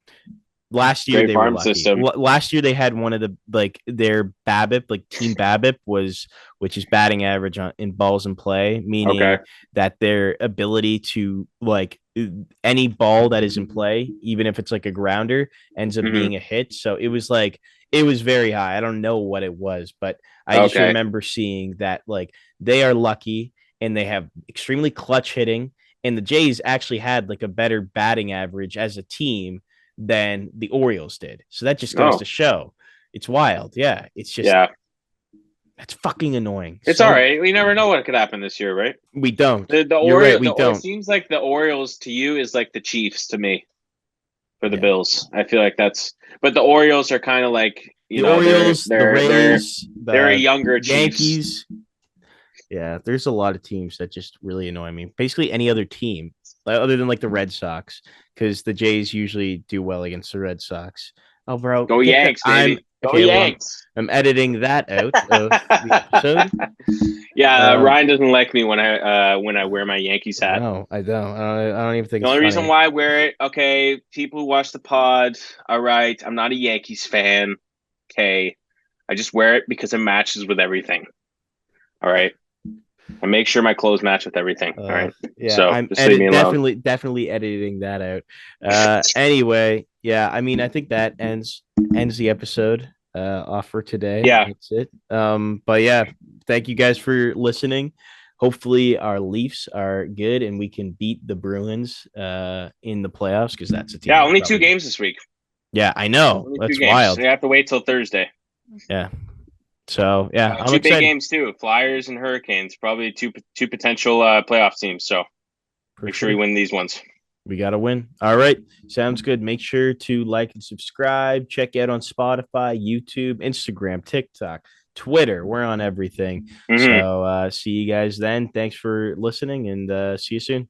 [SPEAKER 1] last year
[SPEAKER 2] Great
[SPEAKER 1] they were
[SPEAKER 2] farm
[SPEAKER 1] lucky.
[SPEAKER 2] system.
[SPEAKER 1] Last year they had one of the like their BABIP, like team BABIP was, which is batting average in balls in play,
[SPEAKER 2] Okay.
[SPEAKER 1] meaning that their ability to like any ball that is in play, even if it's like a grounder, ends up
[SPEAKER 2] Hmm.
[SPEAKER 1] being a hit. So it was like it was very high. I don't know what it was, but I just
[SPEAKER 2] Okay.
[SPEAKER 1] remember seeing that like they are lucky and they have extremely clutch hitting. And the Jays actually had like a better batting average as a team than the Orioles did. So that just goes to
[SPEAKER 2] Oh,
[SPEAKER 1] show it's wild. Yeah. It's just,
[SPEAKER 2] yeah.
[SPEAKER 1] that's fucking annoying.
[SPEAKER 2] It's all
[SPEAKER 1] So
[SPEAKER 2] right. We never know what could happen this year, right?
[SPEAKER 1] we don't.
[SPEAKER 2] The
[SPEAKER 1] You're right.
[SPEAKER 2] Oreo
[SPEAKER 1] We
[SPEAKER 2] it
[SPEAKER 1] don't.
[SPEAKER 2] seems like the Orioles to you is like the Chiefs to me for the
[SPEAKER 1] Yeah.
[SPEAKER 2] Bills. I feel like that's but the Orioles are kind of like,
[SPEAKER 1] The Orioles, the Rays,
[SPEAKER 2] they're a
[SPEAKER 1] the
[SPEAKER 2] younger Chiefs.
[SPEAKER 1] Yankees. Yeah. There's a lot of teams that just really annoy me. Basically, any other team, other than like the Red Sox, because the Jays usually do well against the Red Sox. Oh, bro,
[SPEAKER 2] Go
[SPEAKER 1] get that.
[SPEAKER 2] Yanks,
[SPEAKER 1] I'm
[SPEAKER 2] baby. Go
[SPEAKER 1] okay. Well, I'm
[SPEAKER 2] Yanks.
[SPEAKER 1] I'm editing that out of the episode.
[SPEAKER 2] Yeah,
[SPEAKER 1] Um,
[SPEAKER 2] Ryan doesn't like me when I wear my Yankees hat.
[SPEAKER 1] no, I don't. I don't even think
[SPEAKER 2] The
[SPEAKER 1] it's
[SPEAKER 2] only reason
[SPEAKER 1] funny.
[SPEAKER 2] why I wear it, okay, people who watch the pod, all right, I'm not a Yankees fan. Okay. I just wear it because it matches with everything. All right. I make sure my clothes match with everything. All right.
[SPEAKER 1] Yeah,
[SPEAKER 2] So
[SPEAKER 1] I'm
[SPEAKER 2] just leave me alone.
[SPEAKER 1] definitely editing that out. Anyway, yeah, I mean, I think that ends the episode off for today.
[SPEAKER 2] Yeah.
[SPEAKER 1] That's it. But yeah, thank you guys for listening. Hopefully our Leafs are good and we can beat the Bruins in the playoffs because that's a team
[SPEAKER 2] Yeah.
[SPEAKER 1] we're
[SPEAKER 2] Only two
[SPEAKER 1] probably gonna.
[SPEAKER 2] games this week.
[SPEAKER 1] Yeah, I know.
[SPEAKER 2] Only two
[SPEAKER 1] That's
[SPEAKER 2] games.
[SPEAKER 1] wild.
[SPEAKER 2] You have to wait till Thursday.
[SPEAKER 1] Yeah. So yeah, I'm
[SPEAKER 2] Two big
[SPEAKER 1] excited
[SPEAKER 2] games too. Flyers and Hurricanes. Probably two potential playoff teams. So
[SPEAKER 1] for
[SPEAKER 2] make sure we
[SPEAKER 1] sure.
[SPEAKER 2] win these ones.
[SPEAKER 1] We got to win. All right. Sounds good. Make sure to like and subscribe. Check out on Spotify, YouTube, Instagram, TikTok, Twitter. We're on everything.
[SPEAKER 2] Hmm.
[SPEAKER 1] So see you guys then. Thanks for listening and see you soon.